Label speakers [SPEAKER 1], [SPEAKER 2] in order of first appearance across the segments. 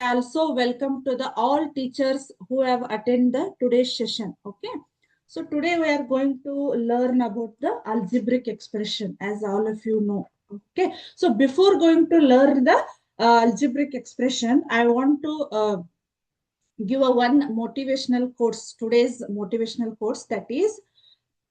[SPEAKER 1] also welcome to the all teachers who have attended today's session. Okay. So today we are going to learn about the algebraic expression, as all of you know. Okay. So before going to learn the algebraic expression, I want to give a one motivational course. Today's motivational course, that is,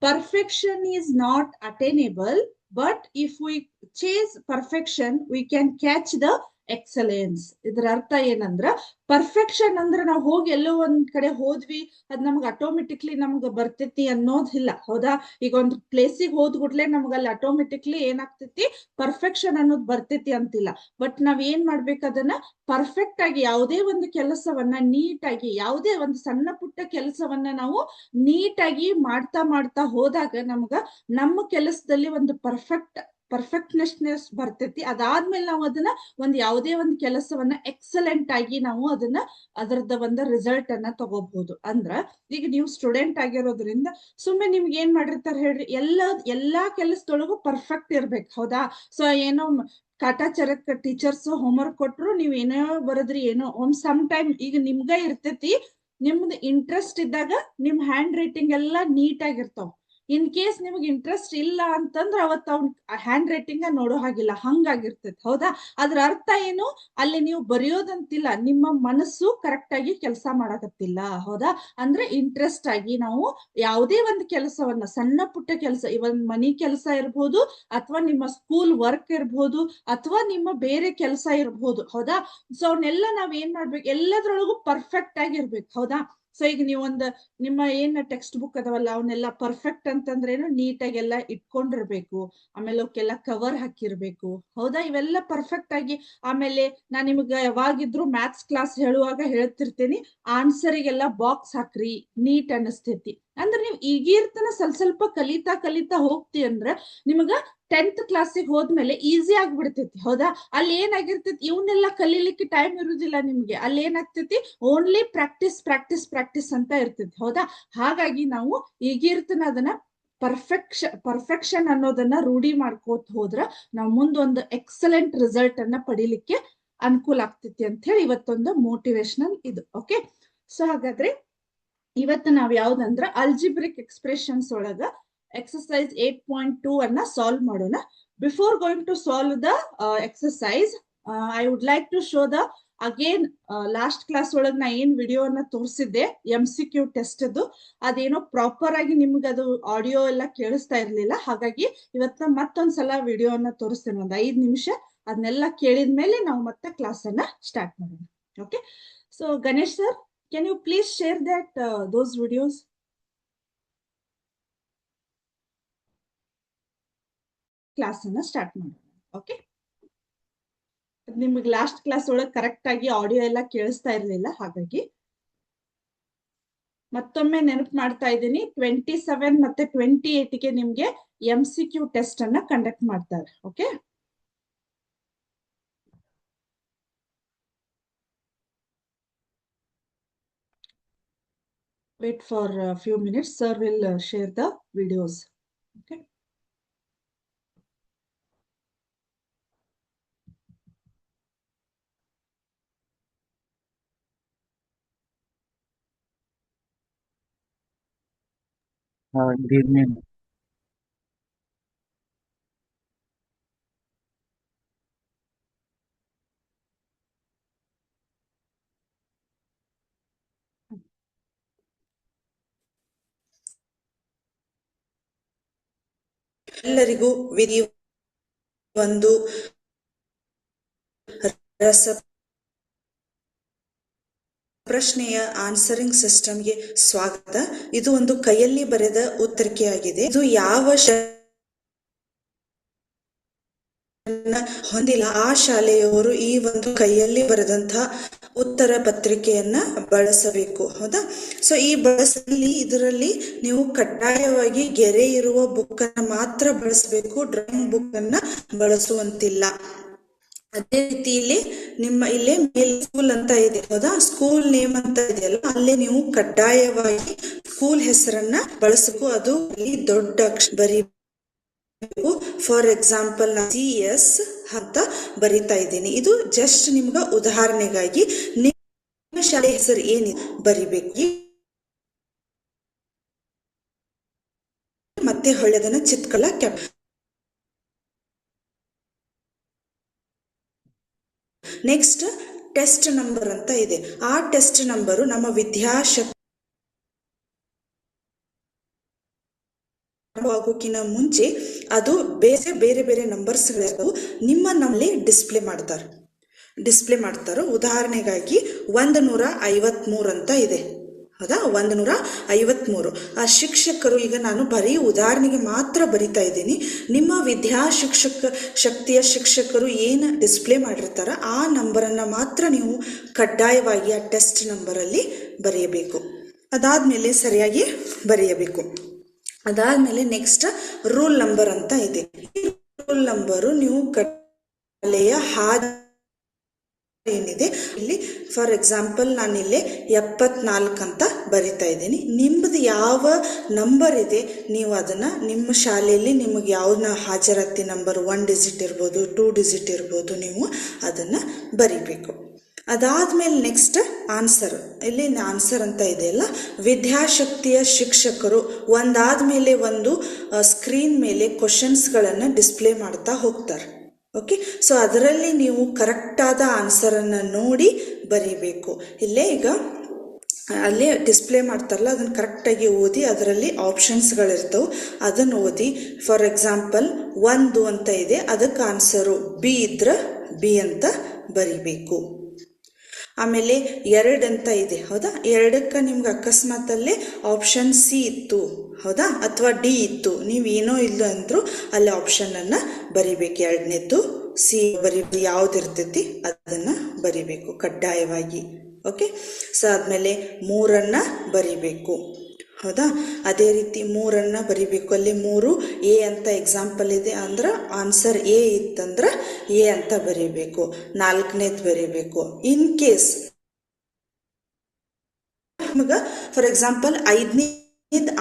[SPEAKER 1] perfection is not attainable, but if we chase perfection, we can catch the excellence. ಇದರ ಅರ್ಥ ಏನಂದ್ರ, perfection ಅಂದ್ರೆ ನಾವು ಹೋಗಿ ಎಲ್ಲೋ ಒಂದ್ ಕಡೆ ಹೋದ್ವಿ, ಅದ್ ನಮ್ಗೆ ಆಟೋಮೆಟಿಕ್ಲಿ ನಮ್ಗೆ ಬರ್ತೈತಿ ಅನ್ನೋದಿಲ್ಲ. ಹೌದಾ? ಈಗ ಒಂದು ಪ್ಲೇಸಿಗೆ ಹೋದ್ ಕೂಡ್ಲೆ ನಮ್ಗೆ ಅಲ್ಲಿ ಆಟೋಮೆಟಿಕ್ಲಿ ಏನಾಗ್ತೈತಿ, ಪರ್ಫೆಕ್ಷನ್ ಅನ್ನೋದು ಬರ್ತೈತಿ ಅಂತಿಲ್ಲ. ಬಟ್ ನಾವ್ ಏನ್ ಮಾಡ್ಬೇಕು, ಅದನ್ನ ಪರ್ಫೆಕ್ಟ್ ಆಗಿ ಯಾವುದೇ ಒಂದು ಕೆಲಸವನ್ನ ನೀಟಾಗಿ, ಯಾವುದೇ ಒಂದು ಸಣ್ಣ ಪುಟ್ಟ ಕೆಲಸವನ್ನ ನಾವು ನೀಟಾಗಿ ಮಾಡ್ತಾ ಮಾಡ್ತಾ ಹೋದಾಗ ನಮ್ಗ ನಮ್ಮ ಕೆಲಸದಲ್ಲಿ ಒಂದು ಪರ್ಫೆಕ್ಟ್ನೆಸ್ ಬರ್ತೈತಿ. ಅದಾದ್ಮೇಲೆ ನಾವು ಅದನ್ನ ಒಂದ್ ಯಾವುದೇ ಒಂದು ಕೆಲಸವನ್ನ ಎಕ್ಸಲೆಂಟ್ ಆಗಿ ನಾವು ಅದನ್ನ ಅದರದ ಒಂದು ರಿಸಲ್ಟ್ ಅನ್ನ ತಗೋಬಹುದು. ಅಂದ್ರ ಈಗ ನೀವು ಸ್ಟೂಡೆಂಟ್ ಆಗಿರೋದ್ರಿಂದ ಸುಮ್ಮನೆ ನಿಮ್ಗೆ ಏನ್ ಮಾಡಿರ್ತಾರೆ ಹೇಳ್ರಿ, ಎಲ್ಲಾ ಕೆಲಸದೊಳಗು ಪರ್ಫೆಕ್ಟ್ ಇರ್ಬೇಕು. ಹೌದಾ? ಸೊ ಏನೋ ಕಾಟಾಚಾರಕ್ ಟೀಚರ್ಸ್ ಹೋಮ್ವರ್ಕ್ ಕೊಟ್ರು, ನೀವ್ ಏನೋ ಬರದ್ರಿ, ಏನೋ ಸಮ್ ಟೈಮ್ ಈಗ ನಿಮ್ಗ ಇರ್ತೈತಿ, ನಿಮ್ದು ಇಂಟ್ರೆಸ್ಟ್ ಇದ್ದಾಗ ನಿಮ್ ಹ್ಯಾಂಡ್ ರೈಟಿಂಗ್ ಎಲ್ಲಾ ನೀಟ್ ಆಗಿರ್ತಾವ. ಇನ್ ಕೇಸ್ ನಿಮ್ಗೆ ಇಂಟ್ರೆಸ್ಟ್ ಇಲ್ಲ ಅಂತಂದ್ರೆ ಅವತ್ ಅವ್ನ ಹ್ಯಾಂಡ್ ರೈಟಿಂಗ್ ನೋಡೋ ಹಾಗಿಲ್ಲ, ಹಂಗಾಗಿರ್ತೈತಿ. ಹೌದಾ? ಅದ್ರ ಅರ್ಥ ಏನು, ಅಲ್ಲಿ ನೀವು ಬರೆಯೋದಂತಿಲ್ಲ, ನಿಮ್ಮ ಮನಸ್ಸು ಕರೆಕ್ಟ್ ಆಗಿ ಕೆಲಸ ಮಾಡಕತ್ತಿಲ್ಲ. ಹೌದಾ? ಅಂದ್ರೆ ಇಂಟ್ರೆಸ್ಟ್ ಆಗಿ ನಾವು ಯಾವುದೇ ಒಂದು ಕೆಲಸವನ್ನ, ಸಣ್ಣ ಪುಟ್ಟ ಕೆಲಸ, ಇವನ್ ಮನಿ ಕೆಲಸ ಇರ್ಬೋದು, ಅಥವಾ ನಿಮ್ಮ ಸ್ಕೂಲ್ ವರ್ಕ್ ಇರ್ಬೋದು, ಅಥವಾ ನಿಮ್ಮ ಬೇರೆ ಕೆಲಸ ಇರ್ಬೋದು. ಹೌದಾ? ಸೊ ಅವನ್ನೆಲ್ಲ ನಾವ್ ಏನ್ ಮಾಡ್ಬೇಕು, ಎಲ್ಲದ್ರೊಳಗು ಪರ್ಫೆಕ್ಟ್ ಆಗಿರ್ಬೇಕು. ಹೌದಾ? ಸೊ ಈಗ ನೀವೊಂದು ನಿಮ್ಮ ಏನ್ ಟೆಕ್ಸ್ಟ್ ಬುಕ್ ಅದಾವಲ್ಲ, ಅವನ್ನೆಲ್ಲ ಪರ್ಫೆಕ್ಟ್ ಅಂತಂದ್ರೇನು, ನೀಟಾಗಿ ಎಲ್ಲ ಇಟ್ಕೊಂಡಿರ್ಬೇಕು. ಆಮೇಲೆ ಅವಕ್ಕೆಲ್ಲ ಕವರ್ ಹಾಕಿರ್ಬೇಕು. ಹೌದಾ? ಇವೆಲ್ಲ ಪರ್ಫೆಕ್ಟ್ ಆಗಿ. ಆಮೇಲೆ ನಾನ್ ನಿಮ್ಗೆ ಯಾವಾಗಿದ್ರು ಮ್ಯಾಥ್ಸ್ ಕ್ಲಾಸ್ ಹೇಳುವಾಗ ಹೇಳ್ತಿರ್ತೀನಿ, ಆನ್ಸರಿಗೆಲ್ಲ ಬಾಕ್ಸ್ ಹಾಕ್ರಿ, ನೀಟ್ ಅನಿಸ್ತೈತಿ. ಅಂದ್ರೆ ನೀವು ಈಗಿರ್ತನ ಸ್ವಲ್ಪ ಕಲಿತಾ ಹೋಗ್ತಿ ಅಂದ್ರೆ ನಿಮಗ 10th ಕ್ಲಾಸಿಗೆ ಹೋದ್ಮೇಲೆ ಈಸಿ ಆಗ್ಬಿಡ್ತೈತಿ. ಹೌದಾ? ಅಲ್ಲಿ ಏನಾಗಿರ್ತೈತಿ, ಇವನ್ನೆಲ್ಲ ಕಲೀಲಿಕ್ಕೆ ಟೈಮ್ ಇರುದಿಲ್ಲ ನಿಮ್ಗೆ. ಅಲ್ಲಿ ಏನಾಗ್ತೈತಿ, ಓನ್ಲಿ ಪ್ರಾಕ್ಟೀಸ್ ಅಂತ ಇರ್ತೈತಿ. ಹೌದಾ? ಹಾಗಾಗಿ ನಾವು ಈಗಿರ್ತನ ಅದನ್ನ ಪರ್ಫೆಕ್ಷನ್ ಅನ್ನೋದನ್ನ ರೂಢಿ ಮಾಡ್ಕೋತ ಹೋದ್ರ ನಾವು ಮುಂದೊಂದು ಎಕ್ಸಲೆಂಟ್ ರಿಸಲ್ಟ್ ಅನ್ನ ಪಡಿಲಿಕ್ಕೆ ಅನುಕೂಲ ಆಗ್ತೈತಿ ಅಂತ ಹೇಳಿ ಇವತ್ತೊಂದು ಮೋಟಿವೇಶನಲ್ ಇದು. ಓಕೆ. ಸೊ ಹಾಗಾದ್ರೆ ಇವತ್ತು ನಾವ್ ಯಾವ್ದಂದ್ರ ಅಲ್ಜಿಬ್ರಿಕ್ ಎಕ್ಸ್ಪ್ರೆಷನ್ಸ್ ಒಳಗ ಎಕ್ಸರ್ಸೈಸ್ 8.2 ಅನ್ನ ಸಾಲ್ವ್ ಮಾಡೋಣ. Before going to solve the exercise, I would like to show the again last class ಒಳಗ್ ನಾ ಏನ್ ವಿಡಿಯೋನ ತೋರಿಸಿದ್ದೆ MCQ ಟೆಸ್ಟ್ ಅದು, ಅದೇನೋ ಪ್ರಾಪರ್ ಆಗಿ ನಿಮ್ಗೆ ಅದು ಆಡಿಯೋ ಎಲ್ಲ ಕೇಳಿಸ್ತಾ ಇರ್ಲಿಲ್ಲ. ಹಾಗಾಗಿ ಇವತ್ತ ಮತ್ತೊಂದ್ಸಲ ವಿಡಿಯೋನ ತೋರಿಸ್ತೇನೆ, ಒಂದ್ 5 ನಿಮಿಷ. ಅದನ್ನೆಲ್ಲ ಕೇಳಿದ್ಮೇಲೆ ನಾವು ಮತ್ತೆ ಕ್ಲಾಸ್ ಅನ್ನ ಸ್ಟಾರ್ಟ್ ಮಾಡೋಣ. Okay. So Ganesh sir, can you please share that those videos? Class ಅನ್ನ ಸ್ಟಾರ್ಟ್ ಮಾಡೋಣ. ಓಕೆ. ನಿಮ್ಗೆ ಲಾಸ್ಟ್ ಕ್ಲಾಸ್ ಒಳಗೆ ಕರೆಕ್ಟ್ ಆಗಿ ಆಡಿಯೋ ಎಲ್ಲ ಕೇಳಿಸ್ತಾ ಇರ್ಲಿಲ್ಲ, ಹಾಗಾಗಿ ಮತ್ತೊಮ್ಮೆ ನೆನಪು ಮಾಡ್ತಾ ಇದ್ದೀನಿ. 27 ಮತ್ತೆ 28ಗೆ ನಿಮ್ಗೆ MCQ ಟೆಸ್ಟ್ ಅನ್ನ ಕಂಡಕ್ಟ್ ಮಾಡ್ತಾರೆ. Okay. Wait for a few minutes. Sir will share the videos. Okay.
[SPEAKER 2] Good evening.
[SPEAKER 3] ಎಲ್ಲರಿಗೂ ವಿಧಿ ಒಂದು ರಸ ಪ್ರಶ್ನೆಯ ಆನ್ಸರಿಂಗ್ ಸಿಸ್ಟಮ್ಗೆ ಸ್ವಾಗತ. ಇದು ಒಂದು ಕೈಯಲ್ಲಿ ಬರೆದ ಉತ್ತರಿಕೆಯಾಗಿದೆ. ಇದು ಯಾವ ಹೊಂದಿಲ್ಲ ಆ ಶಾಲೆಯವರು ಈ ಒಂದು ಕೈಯಲ್ಲಿ ಬರೆದಂತಹ ಉತ್ತರ ಪತ್ರಿಕೆಯನ್ನ ಬಳಸಬೇಕು. ಹೌದಾ? ಸೊ ಈ ಇದರಲ್ಲಿ ನೀವು ಕಡ್ಡಾಯವಾಗಿ ಗೆರೆ ಇರುವ ಬುಕ್ ಅನ್ನ ಮಾತ್ರ ಬಳಸಬೇಕು, ಡ್ರಾಯಿಂಗ್ ಬುಕ್ ಅನ್ನ ಬಳಸುವಂತಿಲ್ಲ. ಅದೇ ರೀತಿ ಇಲ್ಲಿ ನಿಮ್ಮ ಇಲ್ಲೇ ಮೇಲ್ ಸ್ಕೂಲ್ ಅಂತ ಇದೆ. ಹೌದಾ? ಸ್ಕೂಲ್ ನೇಮ್ ಅಂತ ಇದೆಯಲ್ಲ, ಅಲ್ಲೇ ನೀವು ಕಡ್ಡಾಯವಾಗಿ ಸ್ಕೂಲ್ ಹೆಸರನ್ನ ಬಳಸಬೇಕು. ಅದು ದೊಡ್ಡ ಬರಿ ಫಾರ್ ಎಕ್ಸಾಂಪಲ್ CS ಅಂತ ಬರಿತಾ ಇದ್ದೀನಿ. ಇದು ಜಸ್ಟ್ ನಿಮ್ಗೆ ಉದಾಹರಣೆಗಾಗಿ ನಿಮ್ಮ ಶಾಲೆ ಹೆಸರು ಏನಿದೆ ಬರಿಬೇಕು. ಮತ್ತೆ ಹೊಳೆದನ್ನ ಚಿತ್ಕಲ ನೆಕ್ಸ್ಟ್ ಟೆಸ್ಟ್ ನಂಬರ್ ಅಂತ ಇದೆ. ಆ ಟೆಸ್ಟ್ ನಂಬರು ನಮ್ಮ ವಿದ್ಯಾಶಕ್ತಿ ಆಗೋಕಿನ ಮುಂಚೆ ಅದು ಬೇರೆ ಬೇರೆ ನಂಬರ್ಸ್ಗಳು ನಿಮ್ಮ ನಮ್ಮಲ್ಲಿ ಡಿಸ್ಪ್ಲೇ ಮಾಡ್ತಾರೋ. ಉದಾಹರಣೆಗಾಗಿ 153 ಅಂತ ಇದೆ, ಹೌದಾ? 153. ಆ ಶಿಕ್ಷಕರು, ಈಗ ನಾನು ಬರೀ ಉದಾಹರಣೆಗೆ ಮಾತ್ರ ಬರಿತಾ ಇದ್ದೀನಿ. ನಿಮ್ಮ ಶಕ್ತಿಯ ಶಿಕ್ಷಕರು ಏನು ಡಿಸ್ಪ್ಲೇ ಮಾಡಿರ್ತಾರ ಆ ನಂಬರನ್ನು ಮಾತ್ರ ನೀವು ಕಡ್ಡಾಯವಾಗಿ ಆ ಟೆಸ್ಟ್ ನಂಬರಲ್ಲಿ ಬರೆಯಬೇಕು. ಅದಾದ್ಮೇಲೆ ಸರಿಯಾಗಿ ಬರೆಯಬೇಕು. ಅದಾದ್ಮೇಲೆ ನೆಕ್ಸ್ಟ್ ರೂಲ್ ನಂಬರ್ ಅಂತ ಇದೆ. ಈ ರೂಲ್ ನಂಬರು ನೀವು ಶಾಲೆಯ ಏನಿದೆ ಇಲ್ಲಿ, ಫಾರ್ ಎಕ್ಸಾಂಪಲ್ ನಾನಿಲ್ಲಿ 74 ಅಂತ ಬರಿತಾ ಇದ್ದೀನಿ. ನಿಮ್ಮದು ಯಾವ ನಂಬರ್ ಇದೆ ನೀವು ಅದನ್ನು ನಿಮ್ಮ ಶಾಲೆಯಲ್ಲಿ ನಿಮಗೆ ಯಾವ ಹಾಜರಾತಿ ನಂಬರ್ 1 ಡಿಜಿಟ್ ಇರ್ಬೋದು, 2 ಡಿಜಿಟ್ ಇರ್ಬೋದು, ನೀವು ಅದನ್ನು ಬರಿಬೇಕು. ಅದಾದ್ಮೇಲೆ ನೆಕ್ಸ್ಟ್ ಆನ್ಸರ್, ಇಲ್ಲಿ ಆನ್ಸರ್ ಅಂತ ಇದೆಯಲ್ಲ, ವಿದ್ಯಾಶಕ್ತಿಯ ಶಿಕ್ಷಕರು ಒಂದಾದ್ಮೇಲೆ ಒಂದು ಸ್ಕ್ರೀನ್ ಮೇಲೆ ಕ್ವಶನ್ಸ್ಗಳನ್ನು ಡಿಸ್ಪ್ಲೇ ಮಾಡ್ತಾ ಹೋಗ್ತಾರೆ. ಓಕೆ, ಸೊ ಅದರಲ್ಲಿ ನೀವು ಕರೆಕ್ಟಾದ ಆನ್ಸರನ್ನು ನೋಡಿ ಬರೀಬೇಕು. ಇಲ್ಲೇ ಈಗ ಅಲ್ಲೇ ಡಿಸ್ಪ್ಲೇ ಮಾಡ್ತಾರಲ್ಲ ಅದನ್ನು ಕರೆಕ್ಟಾಗಿ ಓದಿ, ಅದರಲ್ಲಿ ಆಪ್ಷನ್ಸ್ಗಳಿರ್ತವೆ, ಅದನ್ನು ಓದಿ. ಫಾರ್ ಎಕ್ಸಾಂಪಲ್ 1 ಅಂತ ಇದೆ, ಅದಕ್ಕೆ ಆನ್ಸರು B ಇದ್ರೆ B ಅಂತ ಬರಿಬೇಕು. ಆಮೇಲೆ 2 ಅಂತ ಇದೆ, ಹೌದಾ? 2ಕ್ಕೆ ನಿಮ್ಗೆ ಅಕಸ್ಮಾತಲ್ಲೇ ಆಪ್ಷನ್ C ಇತ್ತು, ಹೌದಾ? ಅಥವಾ D ಇತ್ತು, ನೀವೇನೋ ಇಲ್ಲ ಅಂದರೂ ಅಲ್ಲಿ ಆಪ್ಷನನ್ನು ಬರಿಬೇಕು. 2ನೇದ್ದು C ಯಾವುದಿರ್ತೈತಿ ಅದನ್ನು ಬರಿಬೇಕು ಕಡ್ಡಾಯವಾಗಿ. ಓಕೆ, ಸೊ ಆದಮೇಲೆ 3 ಬರಿಬೇಕು, ಹೌದಾ? ಅದೇ ರೀತಿ 3 ಬರಿಬೇಕು. ಅಲ್ಲಿ 3 A ಅಂತ ಎಕ್ಸಾಂಪಲ್ ಇದೆ ಅಂದ್ರೆ ಆನ್ಸರ್ A ಇತ್ತಂದ್ರೆ A ಅಂತ ಬರಿಬೇಕು. 4ನೇದು ಬರಿಬೇಕು. ಇನ್ ಕೇಸ್ ನಿಮಗೆ ಫಾರ್ ಎಕ್ಸಾಂಪಲ್ 5ನೇ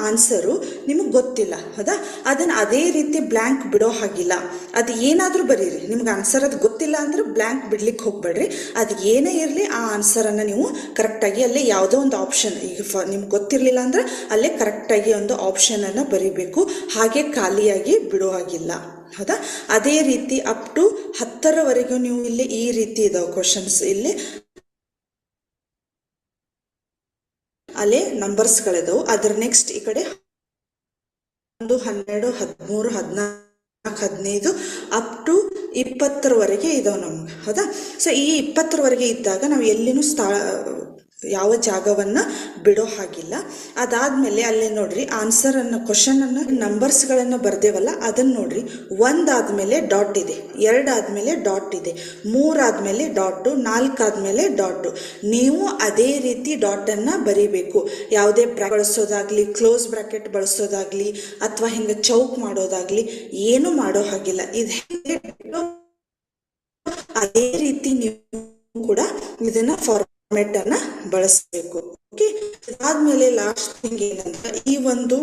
[SPEAKER 3] ಆನ್ಸರು ನಿಮಗೆ ಗೊತ್ತಿಲ್ಲ, ಹೌದಾ? ಅದನ್ನು ಅದೇ ರೀತಿ ಬ್ಲ್ಯಾಂಕ್ ಬಿಡೋ ಹಾಗಿಲ್ಲ. ಅದು ಏನಾದರೂ ಬರೀರಿ, ನಿಮ್ಗೆ ಆನ್ಸರ್ ಅದು ಗೊತ್ತಿಲ್ಲ ಅಂದ್ರೆ ಬ್ಲ್ಯಾಂಕ್ ಬಿಡ್ಲಿಕ್ಕೆ ಹೋಗ್ಬೇಡ್ರಿ. ಅದು ಏನೇ ಇರಲಿ ಆ ಆನ್ಸರನ್ನು ನೀವು ಕರೆಕ್ಟಾಗಿ ಅಲ್ಲೇ ಯಾವುದೋ ಒಂದು ಆಪ್ಷನ್, ಈಗ ನಿಮ್ಗೆ ಗೊತ್ತಿರಲಿಲ್ಲ ಅಂದ್ರೆ ಅಲ್ಲೇ ಕರೆಕ್ಟಾಗಿ ಒಂದು ಆಪ್ಷನನ್ನು ಬರೀಬೇಕು, ಹಾಗೆ ಖಾಲಿಯಾಗಿ ಬಿಡೋ ಹಾಗಿಲ್ಲ, ಹೌದಾ? ಅದೇ ರೀತಿ ಅಪ್ ಟು 10ರವರೆಗೂ ನೀವು ಇಲ್ಲಿ ಈ ರೀತಿ ಇದಾವೆ ಕ್ವಶನ್ಸ್. ಇಲ್ಲಿ ಅಲ್ಲೇ ನಂಬರ್ಸ್ಗಳಿದಾವೆ. ಅದ್ರ ನೆಕ್ಸ್ಟ್ ಈ ಕಡೆ 1, 12, 13, 14, 15 ಅಪ್ ಟು 20ರವರೆಗೆ ಇದಾವೆ ನಮ್ಗೆ, ಹೌದಾ? ಸೊ ಈ 20ರವರೆಗೆ ಇದ್ದಾಗ ನಾವು ಎಲ್ಲಿನೂ ಯಾವ ಜಾಗವನ್ನು ಬಿಡೋ ಹಾಗಿಲ್ಲ. ಅದಾದ್ಮೇಲೆ ಅಲ್ಲೇ ನೋಡ್ರಿ ಆನ್ಸರನ್ನು, ಕ್ವಶನನ್ನು, ನಂಬರ್ಸ್ಗಳನ್ನು ಬರ್ದೇವಲ್ಲ ಅದನ್ನು ನೋಡ್ರಿ. 1 ಆದಮೇಲೆ ಡಾಟ್ ಇದೆ, 2 ಆದಮೇಲೆ ಡಾಟ್ ಇದೆ, 3 ಆದಮೇಲೆ ಡಾಟು, 4 ಆದಮೇಲೆ ಡಾಟು. ನೀವು ಅದೇ ರೀತಿ ಡಾಟನ್ನು ಬರೀಬೇಕು. ಯಾವುದೇ ಬಳಸೋದಾಗ್ಲಿ, ಕ್ಲೋಸ್ ಬ್ರಾಕೆಟ್ ಬಳಸೋದಾಗ್ಲಿ, ಅಥವಾ ಹಿಂಗೆ ಚೌಕ್ ಮಾಡೋದಾಗ್ಲಿ ಏನು ಮಾಡೋ ಹಾಗಿಲ್ಲ. ಇದು ಅದೇ ರೀತಿ ನೀವು ಕೂಡ ಇದನ್ನ ಫಾರ್ಮೆಟ್ ಅನ್ನ ಬಳಸಬೇಕು. ಓಕೆ, ಅದಾದ್ಮೇಲೆ ಲಾಸ್ಟ್ ಥಿಂಗ್ ಏನಂತ, ಈ ಒಂದು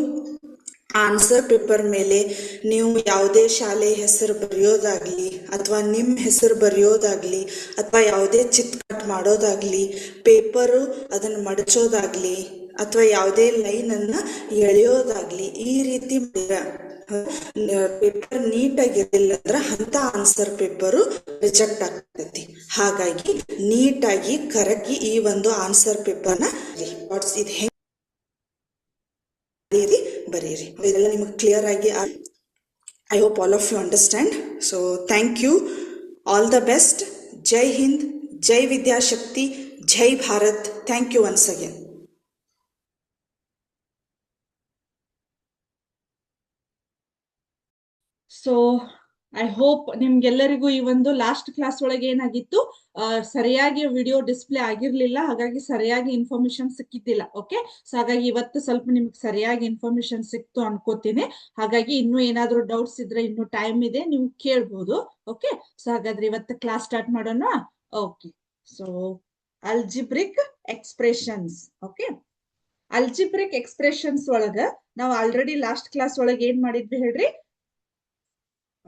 [SPEAKER 3] ಆನ್ಸರ್ ಪೇಪರ್ ಮೇಲೆ ನೀವು ಯಾವುದೇ ಶಾಲೆ ಹೆಸರು ಬರೆಯೋದಾಗ್ಲಿ, ಅಥವಾ ನಿಮ್ಮ ಹೆಸರು ಬರೆಯೋದಾಗ್ಲಿ, ಅಥವಾ ಯಾವುದೇ ಚಿತ್ರ ಮಾಡೋದಾಗ್ಲಿ, ಪೇಪರು ಅದನ್ನು ಮಡಚೋದಾಗ್ಲಿ, ಅಥವಾ ಯಾವುದೇ ಲೈನನ್ನು ಎಳೆಯೋದಾಗ್ಲಿ, ಈ ರೀತಿ ಪೇಪರ್ ನೀಟಾಗಿರಲಿಲ್ಲ ಅಂದ್ರೆ ಅಂತ ಆನ್ಸರ್ ಪೇಪರು ರಿಜೆಕ್ಟ್ ಆಗ್ತೈತಿ. ಹಾಗಾಗಿ ನೀಟಾಗಿ ಕರೆಕ್ಟಾಗಿ ಈ ಒಂದು ಆನ್ಸರ್ ಪೇಪರ್ನ ಇದು ಹೆಂಗೆ ಬರೀರಿ. ಇದೆಲ್ಲ ನಿಮಗೆ ಕ್ಲಿಯರ್ ಆಗಿ, I hope all of you understand. So thank you, all the best. ಜೈ ಹಿಂದ್, ಜೈ ವಿದ್ಯಾಶಕ್ತಿ, ಜೈ Bharat. Thank you once again.
[SPEAKER 1] So I hope ನಿಮ್ಗೆಲ್ಲರಿಗೂ ಈ ಒಂದು ಲಾಸ್ಟ್ ಕ್ಲಾಸ್ ಒಳಗೆ ಏನಾಗಿತ್ತು, ಸರಿಯಾಗಿ ವಿಡಿಯೋ ಡಿಸ್ಪ್ಲೇ ಆಗಿರ್ಲಿಲ್ಲ, ಹಾಗಾಗಿ ಸರಿಯಾಗಿ ಇನ್ಫಾರ್ಮೇಶನ್ ಸಿಕ್ಕಿದ್ದಿಲ್ಲ. ಓಕೆ, ಸೊ ಹಾಗಾಗಿ ಇವತ್ತು ಸ್ವಲ್ಪ ನಿಮ್ಗೆ ಸರಿಯಾಗಿ ಇನ್ಫಾರ್ಮೇಶನ್ ಸಿಕ್ತು ಅನ್ಕೋತೀನಿ. ಹಾಗಾಗಿ ಇನ್ನೂ ಏನಾದ್ರೂ ಡೌಟ್ಸ್ ಇದ್ರೆ ಇನ್ನೂ ಟೈಮ್ ಇದೆ, ನೀವು ಕೇಳ್ಬೋದು. ಓಕೆ, ಸೊ ಹಾಗಾದ್ರೆ ಇವತ್ತು ಕ್ಲಾಸ್ ಸ್ಟಾರ್ಟ್ ಮಾಡೋಣ. Okay, so algebraic expressions. Okay, algebraic expressions ಒಳಗ ನಾವು ಆಲ್ರೆಡಿ ಲಾಸ್ಟ್ ಕ್ಲಾಸ್ ಒಳಗೆ ಏನ್ ಮಾಡಿದ್ವಿ ಹೇಳ್ರಿ,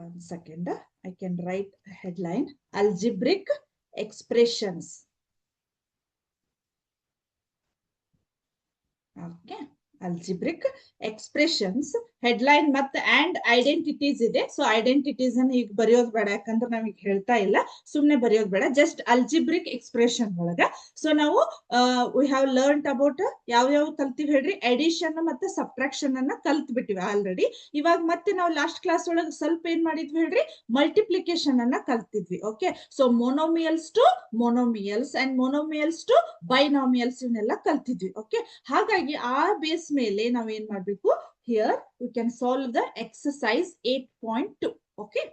[SPEAKER 1] 1 second. I can write headline algebraic expressions. Okay, algebraic expressions headline ಮತ್ತೆ and identities ಇದೆ. ಸೊ ಐಡೆಂಟಿಟೀಸ್ ಅನ್ನು ಈಗ ಬರೆಯೋದು ಬೇಡ, ಯಾಕಂದ್ರೆ ನಾವೀಗ ಹೇಳ್ತಾ ಇಲ್ಲ, ಸುಮ್ನೆ ಬರೆಯೋದು ಬೇಡ. ಜಸ್ಟ್ algebraic expression ಒಳಗ ಸೊ ನಾವು ವಿ ಹ್ಯಾವ್ ಲರ್ನ್ಡ್ ಅಬೌಟ್ ಯಾವ ಕಲ್ತೀವಿ ಹೇಳ್ರಿ, ಎಡಿಷನ್ ಮತ್ತೆ ಸಬ್ಟ್ರಾಕ್ಷನ್ ಅನ್ನ ಕಲ್ತ್ ಬಿಟ್ಟಿವಿ ಆಲ್ರೆಡಿ. ಇವಾಗ ಮತ್ತೆ ನಾವು ಲಾಸ್ಟ್ ಕ್ಲಾಸ್ ಒಳಗೆ ಸ್ವಲ್ಪ ಏನ್ ಮಾಡಿದ್ವಿ ಹೇಳ್ರಿ, ಮಲ್ಟಿಪ್ಲಿಕೇಶನ್ ಅನ್ನ ಕಲ್ತಿದ್ವಿ. Okay, so monomials to monomials and monomials to binomials ಇವನ್ನೆಲ್ಲ ಕಲ್ತಿದ್ವಿ. ಓಕೆ, ಹಾಗಾಗಿ ಆ ಬೇಸ್ ಮೇಲೆ ನಾವ್ ಏನ್ ಮಾಡ್ಬೇಕು, here we can solve the exercise 8.2. okay,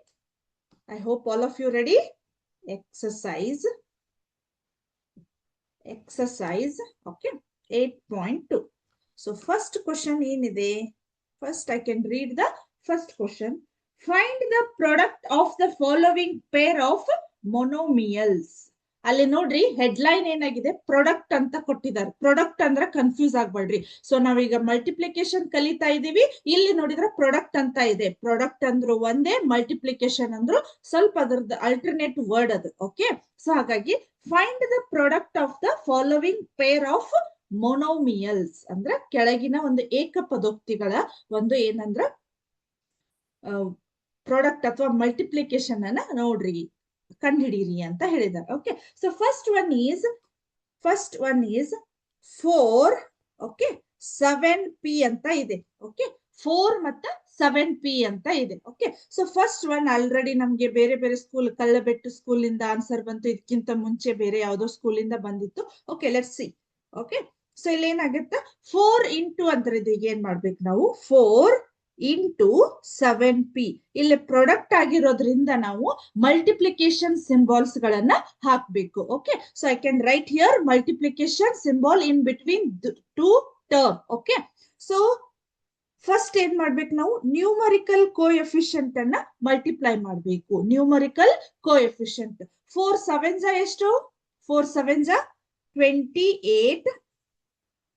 [SPEAKER 1] I hope all of you ready. exercise okay, 8.2. so first question ಏನide, first I can read the first question. Find the product of the following pair of monomials. ಅಲ್ಲಿ ನೋಡ್ರಿ headline ಏನಾಗಿದೆ, product ಅಂತ ಕೊಟ್ಟಿದ್ದಾರೆ. Product ಅಂದ್ರೆ confuse ಆಗ್ಬೇಡ್ರಿ. So ನಾವೀಗ multiplication ಕಲಿತಾ ಇದೀವಿ, ಇಲ್ಲಿ ನೋಡಿದ್ರೆ ಪ್ರಾಡಕ್ಟ್ ಅಂತ ಇದೆ. ಪ್ರಾಡಕ್ಟ್ ಅಂದ್ರು ಒಂದೇ, ಮಲ್ಟಿಪ್ಲಿಕೇಶನ್ ಅಂದ್ರು ಸ್ವಲ್ಪ ಅದರದ್ದು ಅಲ್ಟರ್ನೇಟ್ ವರ್ಡ್ ಅದು. ಓಕೆ, ಸೊ ಹಾಗಾಗಿ find the product of the following pair of monomials ಅಂದ್ರೆ ಕೆಳಗಿನ ಒಂದು ಏಕಪದೋಕ್ತಿಗಳ ಒಂದು ಏನಂದ್ರ ಪ್ರಾಡಕ್ಟ್ ಅಥವಾ ಮಲ್ಟಿಪ್ಲಿಕೇಶನ್ ಅನ್ನ ನೋಡ್ರಿ, ಕಂಡುಹಿಡಿಯಿರಿ ಅಂತ ಹೇಳಿದ್ದಾರೆ. Okay, so first one is 4 okay 7p ಅಂತ ಇದೆ. ಓಕೆ, 4 ಮತ್ತೆ 7p ಅಂತ ಇದೆ. Okay, so first one already ನಮ್ಗೆ ಬೇರೆ ಬೇರೆ ಸ್ಕೂಲ್, ಕಳ್ಳಬೆಟ್ಟು ಸ್ಕೂಲ್ ಇಂದ ಆನ್ಸರ್ ಬಂತು, ಇದಕ್ಕಿಂತ ಮುಂಚೆ ಬೇರೆ ಯಾವ್ದೋ ಸ್ಕೂಲ್ ಇಂದ ಬಂದಿತ್ತು. Okay, let's see. Okay, so ಇಲ್ಲಿ ಏನಾಗುತ್ತೆ, 4 ಇಂಟು ಅಂದ್ರೆ ಈಗ ಏನ್ ಮಾಡ್ಬೇಕು ನಾವು, 4 ಇಂಟು 7p. ಇಲ್ಲಿ ಪ್ರಾಡಕ್ಟ್ ಆಗಿರೋದ್ರಿಂದ ನಾವು ಮಲ್ಟಿಪ್ಲಿಕೇಶನ್ ಸಿಂಬಾಲ್ಸ್ ಗಳನ್ನ ಹಾಕ್ಬೇಕು. Okay, so I can write here multiplication symbol in between two term. Okay, so first ಏನ್ ಮಾಡ್ಬೇಕು ನಾವು, ನ್ಯೂಮರಿಕಲ್ ಕೋಎಫಿಷಿಯಂಟ್ ಅನ್ನ ಮಲ್ಟಿಪ್ಲೈ ಮಾಡ್ಬೇಕು. ನ್ಯೂಮರಿಕಲ್ ಕೋಎಫಿಷಿಯಂಟ್ 4 7s ಎಷ್ಟು, 4 7s 28.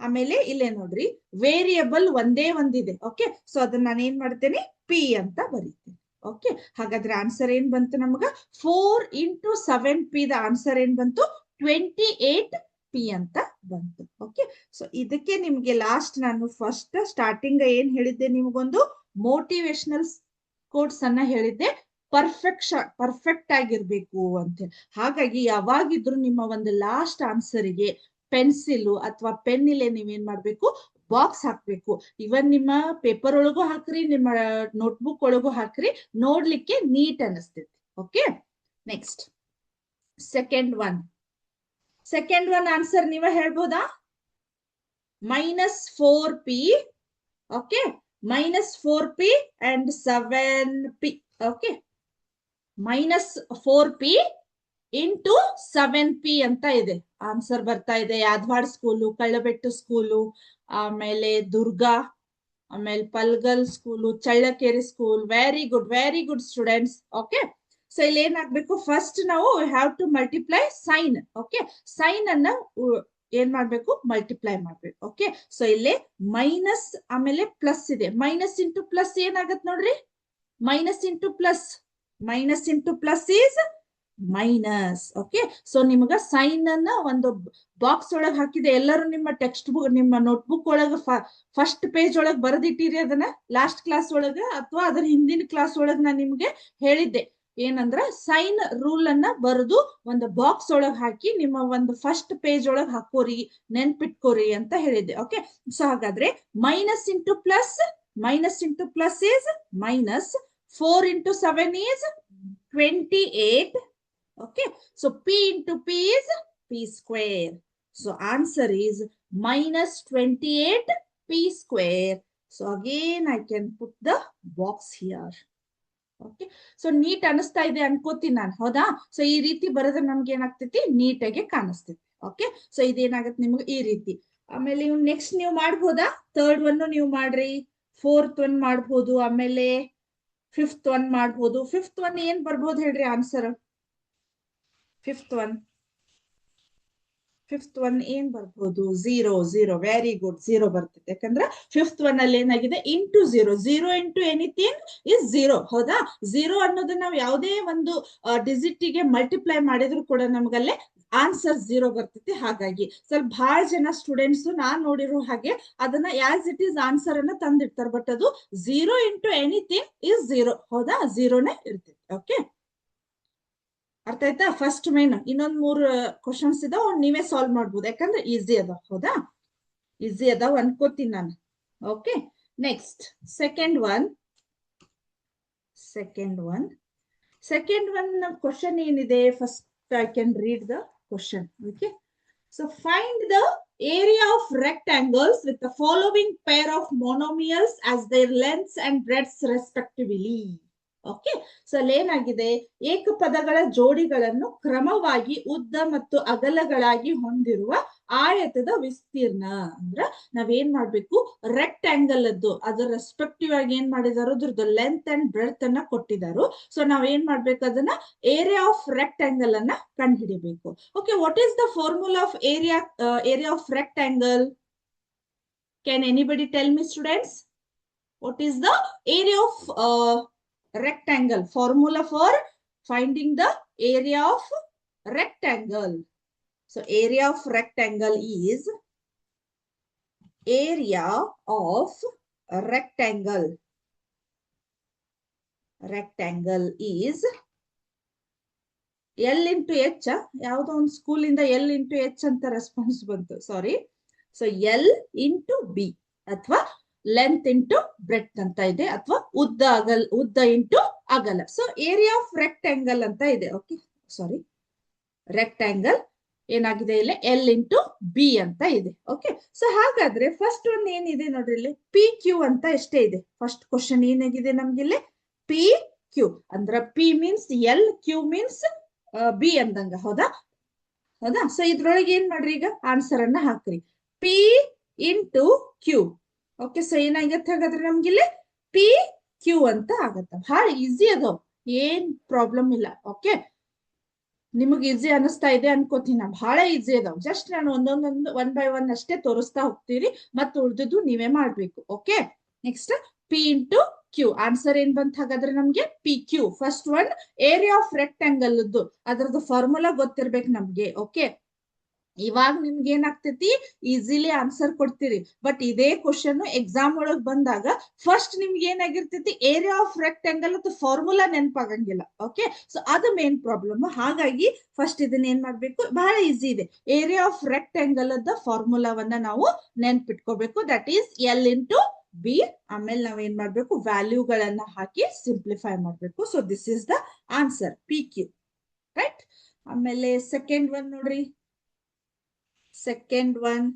[SPEAKER 1] ಆಮೇಲೆ ಇಲ್ಲೇ ನೋಡ್ರಿ ವೇರಿಯಬಲ್ ಒಂದೇ ಒಂದಿದೆ. ಓಕೆ, ಸೊ ಅದನ್ನ ನಾನು ಏನ್ ಮಾಡ್ತೇನೆ, ಪಿ ಅಂತ ಬರೀತೇನೆ. ಓಕೆ, ಹಾಗಾದ್ರೆ ಆನ್ಸರ್ ಏನ್ ಬಂತು ನಮಗ, 4 ಇಂಟು 7p ದ ಆನ್ಸರ್ ಏನ್ ಬಂತು, 28p ಅಂತ ಬಂತು. ಓಕೆ, ಸೊ ಇದಕ್ಕೆ ನಿಮ್ಗೆ ಲಾಸ್ಟ್ ನಾನು ಫಸ್ಟ್ ಸ್ಟಾರ್ಟಿಂಗ್ ಏನ್ ಹೇಳಿದ್ದೆ, ನಿಮ್ಗೊಂದು ಮೋಟಿವೇಶನಲ್ ಕೋಟ್ಸ್ ಅನ್ನ ಹೇಳಿದ್ದೆ, ಪರ್ಫೆಕ್ಟ್ ಆಗಿರ್ಬೇಕು ಅಂತ. ಹಾಗಾಗಿ ಯಾವಾಗಿದ್ರು ನಿಮ್ಮ ಒಂದು ಲಾಸ್ಟ್ ಆನ್ಸರ್ಗೆ ಪೆನ್ಸಿಲ್ ಅಥವಾ ಪೆನ್ ಇಲ್ಲೇ ನೀವೇನ್ ಮಾಡ್ಬೇಕು, ಬಾಕ್ಸ್ ಹಾಕ್ಬೇಕು. ಇವನ್ ನಿಮ್ಮ ಪೇಪರ್ ಒಳಗೂ ಹಾಕ್ರಿ, ನಿಮ್ಮ ನೋಟ್ಬುಕ್ ಒಳಗೂ ಹಾಕ್ರಿ, ನೋಡ್ಲಿಕ್ಕೆ ನೀಟ್ ಅನಿಸ್ತೈತಿ. Okay, next second one answer ನೀವ ಹೇಳ್ಬೋದಾ, -4p. Okay, -4p and 7p. Okay, -4p into 7p ಅಂತ ಇದೆ. ಆನ್ಸರ್ ಬರ್ತಾ ಇದೆ ಯಾದವಾಡ ಸ್ಕೂಲು, ಕಳ್ಳಬೆಟ್ಟು ಸ್ಕೂಲು, ಆಮೇಲೆ ದುರ್ಗಾ, ಆಮೇಲೆ Palgal school, Challakere school. Very good students. Okay, so ಇಲ್ಲಿ ಏನಾಗ್ಬೇಕು, ಫಸ್ಟ್ ನಾವು have to multiply sign. Okay, sign ಅನ್ನ ಏನ್ ಮಾಡ್ಬೇಕು, ಮಲ್ಟಿಪ್ಲೈ ಮಾಡ್ಬೇಕು. ಓಕೆ, ಸೊ ಇಲ್ಲಿ ಮೈನಸ್ ಆಮೇಲೆ ಪ್ಲಸ್ ಇದೆ. ಮೈನಸ್ ಇಂಟು ಪ್ಲಸ್ ಏನಾಗತ್ ನೋಡ್ರಿ, minus into plus is minus. Okay, so ನಿಮ್ಗ ಸೈನ್ ಅನ್ನ ಒಂದು ಬಾಕ್ಸ್ ಒಳಗ್ ಹಾಕಿದೆ. ಎಲ್ಲರೂ ನಿಮ್ಮ ಟೆಕ್ಸ್ಟ್ ಬುಕ್, ನಿಮ್ಮ ನೋಟ್ಬುಕ್ ಒಳಗ ಫಸ್ಟ್ ಪೇಜ್ ಒಳಗ್ ಬರೆದಿಟ್ಟಿರಿ. ಅದನ್ನ ಲಾಸ್ಟ್ ಕ್ಲಾಸ್ ಒಳಗ ಅಥವಾ ಅದ್ರ ಹಿಂದಿನ ಕ್ಲಾಸ್ ಒಳಗ್ ನಾನು ನಿಮ್ಗೆ ಹೇಳಿದ್ದೆ, ಏನಂದ್ರ ಸೈನ್ ರೂಲ್ ಅನ್ನ ಬರೆದು ಒಂದು ಬಾಕ್ಸ್ ಒಳಗ್ ಹಾಕಿ ನಿಮ್ಮ ಒಂದು ಫಸ್ಟ್ ಪೇಜ್ ಒಳಗ್ ಹಾಕೋರಿ, ನೆನ್ಪಿಟ್ಕೋರಿ ಅಂತ ಹೇಳಿದ್ದೆ. ಓಕೆ, ಸೊ ಹಾಗಾದ್ರೆ minus into plus is minus, 4 into 7 is 28. Okay, so p into p is p square. So answer is -28p square. So again I can put the box here. Okay, so neat ಅನಿಸ್ತಾ ಇದೆ ಅನ್ಕೋತೀನಿ ನಾನು, ಹೌದಾ? So ಈ ರೀತಿ ಬರೆದ್ರೆ ನಮ್ಗೆ ಏನಾಗ್ತೈತಿ, ನೀಟಾಗಿ ಕಾಣಿಸ್ತೈತಿ. ಓಕೆ, ಸೊ ಇದೇನಾಗತ್ತೆ ನಿಮ್ಗೆ ಈ ರೀತಿ. ಆಮೇಲೆ ಇವ್ ನೆಕ್ಸ್ಟ್ ನೀವು ಮಾಡ್ಬೋದಾ, ಥರ್ಡ್ ಒನ್ ನೀವು ಮಾಡ್ರಿ, ಫೋರ್ತ್ ಒನ್ ಮಾಡ್ಬೋದು, ಆಮೇಲೆ ಫಿಫ್ತ್ ಒನ್ ಮಾಡ್ಬೋದು. ಫಿಫ್ತ್ ಒನ್ ಏನ್ ಬರ್ಬೋದು ಹೇಳ್ರಿ ಆನ್ಸರ್, ಫಿಫ್ತ್ ಫಿಫ್ತ್ ಒನ್ ಏನ್ ಬರ್ಬೋದು? 0 0. ವೆರಿ ಗುಡ್, 0 ಬರ್ತದೆ. ಯಾಕಂದ್ರೆ ಫಿಫ್ತ್ ಒನ್ ಅಲ್ಲಿ ಏನಾಗಿದೆ? ಇಂಟು 0. 0 into anything is 0. ಹೌದಾ? 0 ಅನ್ನೋದನ್ನ ನಾವು ಯಾವುದೇ ಒಂದು ಡಿಜಿಟ್ ಗೆ ಮಲ್ಟಿಪ್ಲೈ ಮಾಡಿದ್ರು ಕೂಡ ನಮ್ಗಲ್ಲೇ ಆನ್ಸರ್ 0 ಬರ್ತೈತಿ. ಹಾಗಾಗಿ ಸ್ವಲ್ಪ ಬಹಳ ಜನ ಸ್ಟೂಡೆಂಟ್ಸ್ ನಾನ್ ನೋಡಿರೋ ಹಾಗೆ ಅದನ್ನ ಆಸ್ ಇಟ್ ಈಸ್ ಆನ್ಸರ್ ಅನ್ನ ತಂದಿರ್ತಾರೆ. ಬಟ್ ಅದು 0 ಇಂಟು ಎನಿಥಿಂಗ್ ಇಸ್ 0. ಹೌದಾ? 0ನೇ ಇರ್ತೈತಿ. ಓಕೆ, ಅರ್ಥ ಆಯ್ತಾ? ಫಸ್ಟ್ ಮೇನ್ ಇನ್ನೊಂದ್ 3 ಕ್ವಶನ್ಸ್ ಇದಾವ, ನೀವೇ ಸಾಲ್ವ್ ಮಾಡ್ಬೋದು. ಯಾಕಂದ್ರೆ ಈಸಿ ಅದಾವ. ಹೌದಾ? ಈಸಿ ಅದಾವ ಅನ್ಕೋತೀನಿ ನಾನು. Okay, next second one question ಏನಿದೆ? First I can read the question. Okay, so find the area of rectangles with the following pair of monomials as their lengths and breadths respectively. Okay, so ಅಲ್ಲಿ ಏನಾಗಿದೆ? ಏಕಪದಗಳ ಜೋಡಿಗಳನ್ನು ಕ್ರಮವಾಗಿ ಉದ್ದ ಮತ್ತು ಅಗಲಗಳಾಗಿ ಹೊಂದಿರುವ ಆಯತದ ವಿಸ್ತೀರ್ಣ. ಅಂದ್ರ ನಾವೇನ್ ಮಾಡ್ಬೇಕು? ರೆಕ್ಟ್ಯಾಂಗಲ್ ಅದ್ರ ರೆಸ್ಪೆಕ್ಟಿವ್ ಆಗಿ ಏನ್ ಮಾಡಿದಾರೋ ಅದ್ರದ್ದು ಲೆಂತ್ ಅಂಡ್ ಬ್ರೆಡ್ತ್ ಅನ್ನ ಕೊಟ್ಟಿದಾರು. ಸೊ ನಾವೇನ್ ಮಾಡ್ಬೇಕು? ಅದನ್ನ ಏರಿಯಾ ಆಫ್ ರೆಕ್ಟ್ಯಾಂಗಲ್ ಅನ್ನ ಕಂಡುಹಿಡಿಬೇಕು. Okay, what is the formula of area of rectangle? Can anybody tell me students? What is the area of rectangle? Formula for finding the area of rectangle. So area of rectangle is area of rectangle is L into H. ಯಾವುದೋ ಒಂದು school ಇಂದ L into H ಅಂತ response ಬಂತು, ಸಾರಿ. So L into B ಅಥವಾ length into breadth ಅಂತ ಇದೆ, ಅಥವಾ ಉದ್ದ ಇಂಟು ಅಗಲ. ಸೊ ಏರಿಯಾ ಆಫ್ ರೆಕ್ಟ್ಯಾಂಗಲ್ ಅಂತ ಇದೆ. ಓಕೆ, ಸಾರಿ, ರೆಕ್ಟ್ಯಾಂಗಲ್ ಏನಾಗಿದೆ ಇಲ್ಲಿ? ಎಲ್ ಇಂಟು ಬಿ ಅಂತ ಇದೆ. ಓಕೆ, ಸೊ ಹಾಗಾದ್ರೆ ಫಸ್ಟ್ ಒನ್ ಏನಿದೆ ನೋಡ್ರಿ, ಇಲ್ಲಿ ಪಿ ಕ್ಯೂ ಅಂತ ಎಷ್ಟೇ ಇದೆ. ಫಸ್ಟ್ ಕ್ವಶನ್ ಏನಾಗಿದೆ ನಮ್ಗಿಲ್ಲಿ? ಪಿ ಕ್ಯೂ ಅಂದ್ರ P means L, Q means B ಅಂದಂಗ. ಹೌದಾ? ಸೊ ಇದ್ರೊಳಗೆ ಏನ್ ಮಾಡ್ರಿ? ಈಗ ಆನ್ಸರ್ ಅನ್ನ ಹಾಕ್ರಿ. P into Q. Okay, so ಏನಾಗತ್ತೆ ಹಾಗಾದ್ರೆ ನಮ್ಗಿಲ್ಲಿ? ಪಿ ಕ್ಯೂ ಅಂತ ಆಗತ್ತ. ಬಹಳ ಈಸಿ ಅದಾವ, ಏನ್ ಪ್ರಾಬ್ಲಮ್ ಇಲ್ಲ. ಓಕೆ, ನಿಮಗ್ ಈಸಿ ಅನಿಸ್ತಾ ಇದೆ ಅನ್ಕೋತೀನಿ. ಬಹಳ ಈಸಿ ಅದಾವ. ಜಸ್ಟ್ ನಾನು ಒಂದೊಂದೊಂದು 1 by 1 ಅಷ್ಟೇ ತೋರಿಸ್ತಾ ಹೋಗ್ತೀರಿ, ಮತ್ತೆ ಉಳಿದಿದ್ದು ನೀವೇ ಮಾಡ್ಬೇಕು. Okay, next P into Q. Answer ಏನ್ ಬಂತ ಹಾಗಾದ್ರೆ ನಮ್ಗೆ? P Q. First one area of rectangle ಅದ್ರದ್ದು ಫಾರ್ಮುಲಾ ಗೊತ್ತಿರ್ಬೇಕು ನಮ್ಗೆ. ಓಕೆ, ಇವಾಗ ನಿಮ್ಗೆ ಏನಾಗ್ತೈತಿ? ಈಸಿಲಿ ಆನ್ಸರ್ ಕೊಡ್ತೀರಿ. ಬಟ್ ಇದೇ ಕ್ವಶನ್ ಎಕ್ಸಾಮ್ ಒಳಗ್ ಬಂದಾಗ ಫಸ್ಟ್ ನಿಮ್ಗೆ ಏನಾಗಿರ್ತೈತಿ? ಏರಿಯಾ ಆಫ್ ರೆಕ್ಟ್ಯಾಂಗಲ್ ಅಥವಾ ಫಾರ್ಮುಲಾ ನೆನಪಾಗಂಗಿಲ್ಲ. ಓಕೆ, ಸೊ ಅದು ಮೇನ್ ಪ್ರಾಬ್ಲಮ್. ಹಾಗಾಗಿ ಫಸ್ಟ್ ಇದನ್ನ ಏನ್ ಮಾಡ್ಬೇಕು? ಬಹಳ ಈಸಿ ಇದೆ. ಏರಿಯಾ ಆಫ್ ರೆಕ್ಟ್ಯಾಂಗಲ್ ಅದ ಫಾರ್ಮುಲಾವನ್ನ ನಾವು ನೆನ್ಪಿಟ್ಕೋಬೇಕು. That is L into B. ಆಮೇಲೆ ನಾವ್ ಏನ್ ಮಾಡ್ಬೇಕು? ವ್ಯಾಲ್ಯೂಗಳನ್ನ ಹಾಕಿ ಸಿಂಪ್ಲಿಫೈ ಮಾಡ್ಬೇಕು. So this is the answer, P Q. Right? ಆಮೇಲೆ ಸೆಕೆಂಡ್ ಒನ್ ನೋಡ್ರಿ. ಸೆಕೆಂಡ್ ಒನ್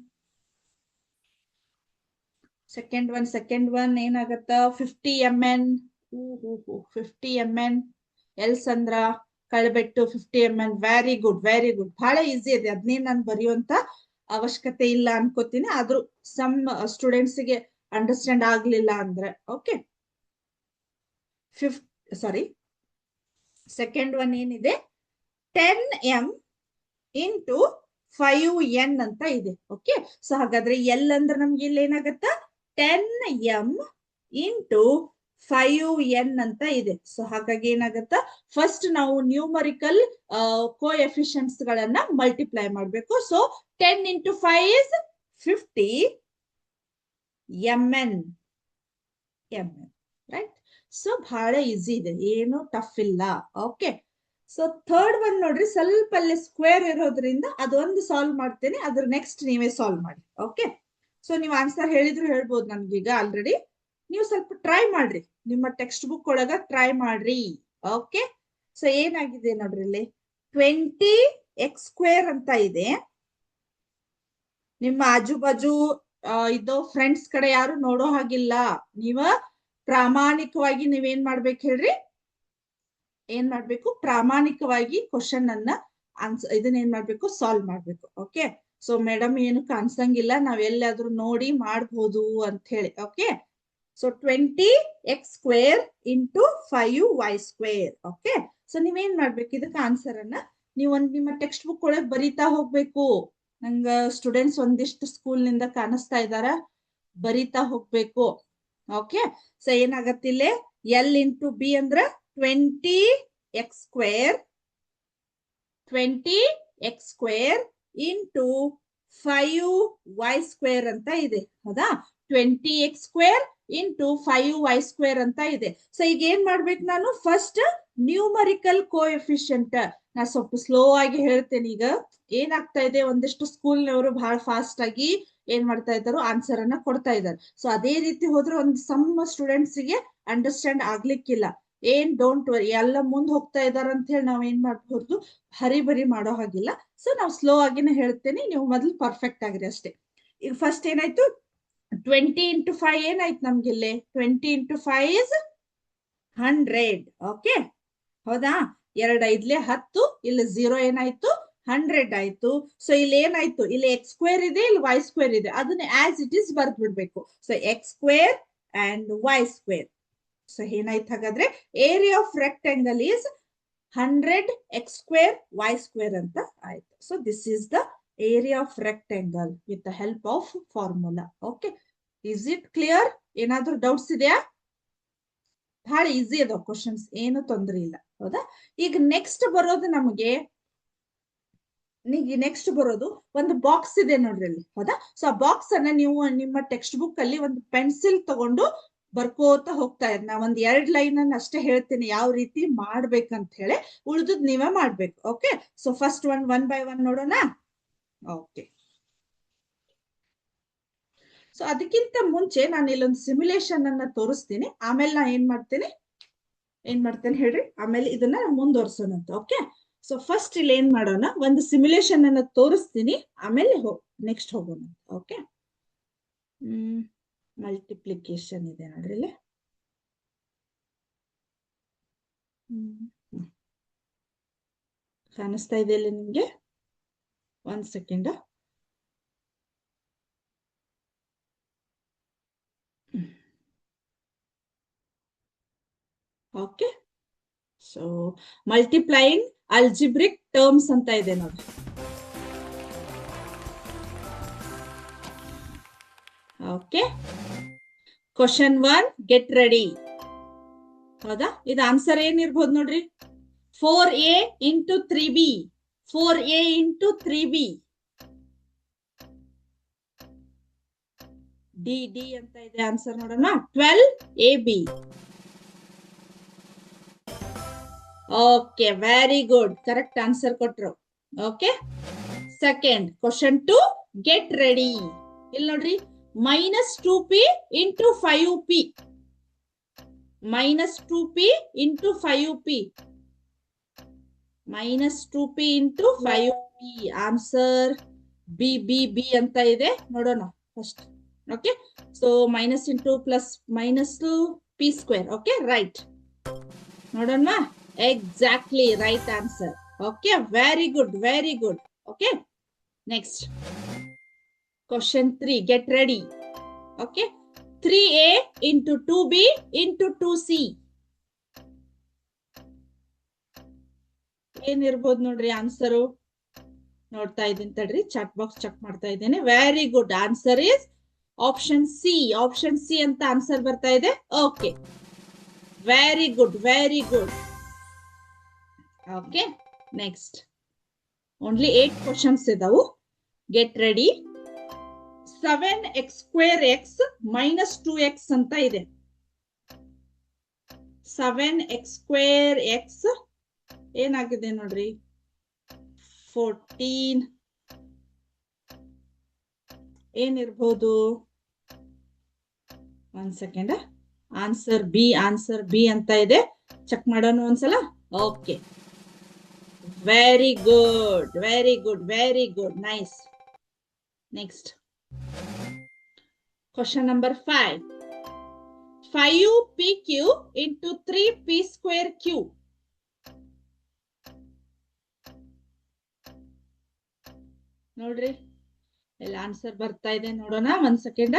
[SPEAKER 1] ಏನಾಗತ್ತ? 50 mn. 50 mn. ಎಲ್ಸ್ ಅಂದ್ರ ಕಳ್ಬೆಟ್ಟು 50 mn. Very good, very good. ಬಹಳ ಈಸಿ ಇದೆ. ಅದನ್ನೇ ನಾನು ಬರೆಯುವಂತ ಅವಶ್ಯಕತೆ ಇಲ್ಲ ಅನ್ಕೋತೀನಿ. ಆದ್ರೂ ಸಮ್ ಸ್ಟೂಡೆಂಟ್ಸ್ ಗೆ ಅಂಡರ್ಸ್ಟ್ಯಾಂಡ್ ಆಗ್ಲಿಲ್ಲ ಅಂದ್ರೆ. ಓಕೆ, ಸೆಕೆಂಡ್ ಒನ್ ಏನಿದೆ? 10 m ಇಂಟು 5n ಅಂತ ಇದೆ. ಓಕೆ, ಸೊ ಹಾಗಾದ್ರೆ ಎಲ್ ಅಂದ್ರೆ ನಮ್ಗೆ ಇಲ್ಲಿ ಏನಾಗತ್ತ? 10 m ಇಂಟು 5n ಅಂತ ಇದೆ. ಸೊ ಹಾಗಾಗಿ ಏನಾಗತ್ತ? ಫಸ್ಟ್ ನಾವು ನ್ಯೂಮರಿಕಲ್ ಕೋಎಫಿಷಿಯಂಟ್ಸ್ ಗಳನ್ನ ಮಲ್ಟಿಪ್ಲೈ ಮಾಡ್ಬೇಕು. So 10 into 5 is 50 mn. Right? So ಬಹಳ ಈಸಿ ಇದೆ, ಏನು ಟಫ್ ಇಲ್ಲ. ಓಕೆ, ಸೊ ಥರ್ಡ್ ಒನ್ ನೋಡ್ರಿ. ಸ್ವಲ್ಪ ಅಲ್ಲಿ ಸ್ಕ್ವೇರ್ ಇರೋದ್ರಿಂದ ಅದೊಂದು ಸಾಲ್ವ್ ಮಾಡ್ತೇನೆ, ಅದ್ರ ನೆಕ್ಸ್ಟ್ ನೀವೇ ಸಾಲ್ವ್ ಮಾಡಿ. ಓಕೆ, ಸೊ ನೀವು ಆನ್ಸರ್ ಹೇಳಿದ್ರು ಹೇಳ್ಬೋದು ನನ್ಗೀಗ ಆಲ್ರೆಡಿ. ನೀವು ಸ್ವಲ್ಪ ಟ್ರೈ ಮಾಡ್ರಿ, ನಿಮ್ಮ ಟೆಕ್ಸ್ಟ್ ಬುಕ್ ಒಳಗ ಟ್ರೈ ಮಾಡ್ರಿ. ಓಕೆ, ಸೊ ಏನಾಗಿದೆ ನೋಡ್ರಿ, ಇಲ್ಲಿ 20x² ಅಂತ ಇದೆ. ನಿಮ್ಮ ಆಜು ಬಾಜು ಇದ್ದೋ ಫ್ರೆಂಡ್ಸ್ ಕಡೆ ಯಾರು ನೋಡೋ ಹಾಗಿಲ್ಲ. ನೀವ ಪ್ರಾಮಾಣಿಕವಾಗಿ ನೀವೇನ್ ಮಾಡ್ಬೇಕು ಹೇಳ್ರಿ? ಏನ್ ಮಾಡ್ಬೇಕು? ಪ್ರಾಮಾಣಿಕವಾಗಿ ಕ್ವಶನ್ ಅನ್ನ ಇದನ್ನ ಏನ್ ಮಾಡ್ಬೇಕು? ಸಾಲ್ವ್ ಮಾಡ್ಬೇಕು. ಓಕೆ, ಸೊ ಮೇಡಮ್ ಏನು ಕಾಣಿಸಂಗಿಲ್ಲ, ನಾವ್ ಎಲ್ಲಾದ್ರೂ ನೋಡಿ ಮಾಡ್ಬೋದು ಅಂತ ಹೇಳಿ. Okay, so 20x² into 5y². Okay, so ನೀವೇನ್ ಮಾಡ್ಬೇಕು? ಇದಕ್ಕೆ ಆನ್ಸರ್ ಅನ್ನ ನೀವು ನಿಮ್ಮ ಟೆಕ್ಸ್ಟ್ ಬುಕ್ ಒಳಗೆ ಬರೀತಾ ಹೋಗ್ಬೇಕು. ನಂಗ ಸ್ಟೂಡೆಂಟ್ಸ್ ಒಂದಿಷ್ಟು ಸ್ಕೂಲ್ ನಿಂದ ಕಾಣಿಸ್ತಾ ಇದಾರ, ಬರಿತಾ ಹೋಗ್ಬೇಕು. ಓಕೆ, ಸೊ ಏನಾಗತ್ತಿಲ್ಲ, ಎಲ್ ಇಂಟು ಬಿ ಅಂದ್ರ 20x² 20x² ಇಂಟು 5y² ಅಂತ ಇದೆ. ಹೌದಾ, 20x² ಇಂಟು 5y² ಅಂತ ಇದೆ. ಸೊ ಈಗ ಏನ್ ಮಾಡ್ಬೇಕು ನಾನು, ಫಸ್ಟ್ ನ್ಯೂಮರಿಕಲ್ ಕೋಎಫಿಷಿಯಂಟ್. ನಾ ಸ್ವಲ್ಪ ಸ್ಲೋ ಆಗಿ ಹೇಳ್ತೇನೆ. ಈಗ ಏನಾಗ್ತಾ ಇದೆ, ಒಂದಿಷ್ಟು ಸ್ಕೂಲ್ನವರು ಬಹಳ ಫಾಸ್ಟ್ ಆಗಿ ಏನ್ ಮಾಡ್ತಾ ಇದ್ದಾರೋ ಆನ್ಸರ್ ಅನ್ನ ಕೊಡ್ತಾ ಇದ್ದಾರೆ. ಸೊ ಅದೇ ರೀತಿ ಹೋದ್ರೆ ಒಂದು ಸಮ್ ಸ್ಟೂಡೆಂಟ್ಸ್ ಗೆ ಅಂಡರ್ಸ್ಟ್ಯಾಂಡ್ ಆಗ್ಲಿಕ್ಕಿಲ್ಲ. ಏನ್ ಡೋಂಟ್ ವರಿ, ಎಲ್ಲ ಮುಂದ್ ಹೋಗ್ತಾ ಇದಾರ ಅಂತ ಹೇಳಿ ನಾವ್ ಏನ್ ಮಾಡ್ಬಹುದು, ಹರಿಬರಿ ಮಾಡೋ ಹಾಗಿಲ್ಲ. ಸೊ ನಾವು ಸ್ಲೋ ಆಗಿನೇ ಹೇಳ್ತೇನೆ, ನೀವು ಮೊದ್ಲು ಪರ್ಫೆಕ್ಟ್ ಆಗ್ರಿ ಅಷ್ಟೇ. ಈಗ ಫಸ್ಟ್ ಏನಾಯ್ತು, 20 ಇಂಟು 5 ಏನಾಯ್ತು ನಮ್ಗಿಲ್ಲಿ, 20 ಇಂಟು 5 ಇಸ್ 100. ಓಕೆ, ಹೌದಾ, 2 5 10, ಇಲ್ಲಿ 0 ಏನಾಯ್ತು, 100 ಆಯ್ತು. ಸೊ ಇಲ್ಲಿ ಏನಾಯ್ತು, ಇಲ್ಲಿ x² ಇದೆ, ಇಲ್ಲಿ y² ಇದೆ, ಅದನ್ನ ಆಸ್ ಇಟ್ ಈಸ್ ಬರ್ದ್ ಬಿಡ್ಬೇಕು. So x² and y². So ಏನಾಯ್ತು ಹಾಗಾದ್ರೆ, area of rectangle is 100x² y² ಅಂತ ಆಯ್ತು. So this is the area of rectangle with the help of formula. Okay, is it clear? ಏನಾದ್ರೂ doubts ಇದೆಯಾ? ಬಹಳ easy ಅದಾವ ಕ್ವಶನ್ಸ್, ಏನು ತೊಂದರೆ ಇಲ್ಲ. ಹೌದಾ, ಈಗ ನೆಕ್ಸ್ಟ್ ಬರೋದು ನಮಗೆ, ನೆಕ್ಸ್ಟ್ ಬರೋದು ಒಂದು ಬಾಕ್ಸ್ ಇದೆ ನೋಡ್ರಿ ಅಲ್ಲಿ. ಹೌದಾ, ಸೊ ಆ ಬಾಕ್ಸ್ ಅನ್ನ ನೀವು ನಿಮ್ಮ ಟೆಕ್ಸ್ಟ್ ಬುಕ್ ಅಲ್ಲಿ ಒಂದು ಪೆನ್ಸಿಲ್ ತಗೊಂಡು ಬರ್ಕೋತಾ ಹೋಗ್ತಾ ಇರ್. ನಾ ಒಂದ್ 2 ಲೈನ್ ಅನ್ನ ಅಷ್ಟೇ ಹೇಳ್ತೀನಿ ಯಾವ ರೀತಿ ಮಾಡ್ಬೇಕಂತ ಹೇಳಿ, ಉಳಿದದ್ ನೀವೇ ಮಾಡ್ಬೇಕು. Okay, so first one by one ನೋಡೋಣ. ಓಕೆ, ಸೊ ಅದಕ್ಕಿಂತ ಮುಂಚೆ ನಾನು ಇಲ್ಲೊಂದು ಸಿಮ್ಯುಲೇಷನ್ ಅನ್ನ ತೋರಿಸ್ತೀನಿ. ಆಮೇಲೆ ನಾ ಏನ್ ಮಾಡ್ತೇನೆ ಹೇಳ್ರಿ, ಆಮೇಲೆ ಇದನ್ನ ಮುಂದುವರ್ಸೋಣಂತ. ಓಕೆ, ಸೊ ಫಸ್ಟ್ ಇಲ್ಲಿ ಏನ್ ಮಾಡೋಣ, ಒಂದು ಸಿಮ್ಯುಲೇಷನ್ ಅನ್ನ ತೋರಿಸ್ತೀನಿ, ಆಮೇಲೆ ನೆಕ್ಸ್ಟ್ ಹೋಗೋಣ. ಓಕೆ, ಮಲ್ಟಿಪ್ಲಿಕೇಶನ್ ಇದೆ ನೋಡ್ರಿ ಇಲ್ಲಿ. ಕಾಣಿಸ್ತಾ ಇದೆ ಇಲ್ಲಿ ನಿಮ್ಗೆ? 1 second. Okay, so multiplying algebraic terms ಅಂತ ಇದೆ ನೋಡಿ. Okay, question 1, get ready. ಹೌದಾ, ಇದು ಆನ್ಸರ್ ಏನಿರ್ಬೋದು ನೋಡ್ರಿ, 4a into 3b. 4a into 3b. D ಅಂತ ಇದೆ ಆನ್ಸರ್ ನೋಡೋಣ. 12ab. Okay, very good, correct answer ಕೊಟ್ರು. Okay, second question 2, get ready. ಇಲ್ಲಿ ನೋಡ್ರಿ, -2p into 5p. -2p into 5p. -2p into 5p. Answer B ಅಂತ ಇದೆ ನೋಡೋಣ first. Okay, so minus into plus minus p². Okay, right ನೋಡೋಣ. Exactly right answer. Okay, very good, very good. Okay, next question 3, get ready. Okay, 3a into 2b into 2c. ಏನಿರ್ಬೋದು ನೋಡ್ರಿ answer? ನೋಡ್ತಾ ಇದ್ದೀನಿ ತಡ್ರಿ, chat box check ಮಾಡ್ತಾ ಇದ್ದೇನೆ. Very good, answer is option C. Option C ಅಂತ answer ಬರ್ತಾ ಇದೆ. Okay, very good, very good. Okay, next only 8 questions ಇದಾವು. Get ready. 7x² x minus 2x ಅಂತ ಇದೆ. 7x² x ಏನಾಗಿದೆ ನೋಡ್ರಿ, 14. ಏನಿರ್ಬೋದು? 1 ಸೆಕೆಂಡ್. ಆನ್ಸರ್ ಬಿ ಅಂತ ಇದೆ. ಚೆಕ್ ಮಾಡೋಣ ಒಂದ್ಸಲ. Okay, very good, very good, very good, nice. Next question number 5, 5pq into 3p²q. ನೋಡ್ರಿ, ಇಲ್ಲಿ ಆನ್ಸರ್ ಬರ್ತಾ ಇದೆ ನೋಡೋಣ. 1 second.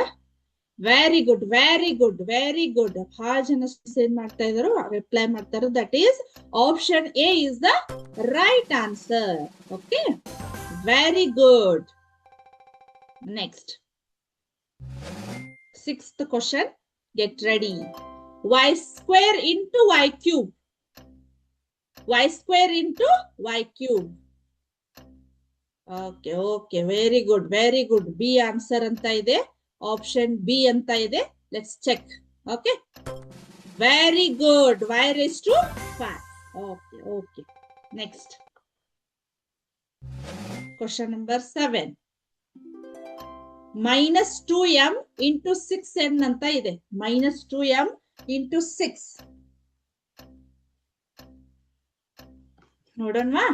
[SPEAKER 1] Very good, very good, very good. ಬಹಳ ಜನ ಏನ್ ಮಾಡ್ತಾ ಇದಾರೋ ರಿಪ್ಲೈ ಮಾಡ್ತಾರೋ. That is option A is the right answer. Okay, very good. Next, sixth question. Get ready. Y square into y cube. Y square into y cube. Okay, very good, very good. B answer anta ide, option B anta ide. Let's check. Okay, very good. Y raised to 5. Okay. Next, question number 7. minus 2m into 6n anta ide. minus 2m into 6. ನೋಡೋಣವಾ?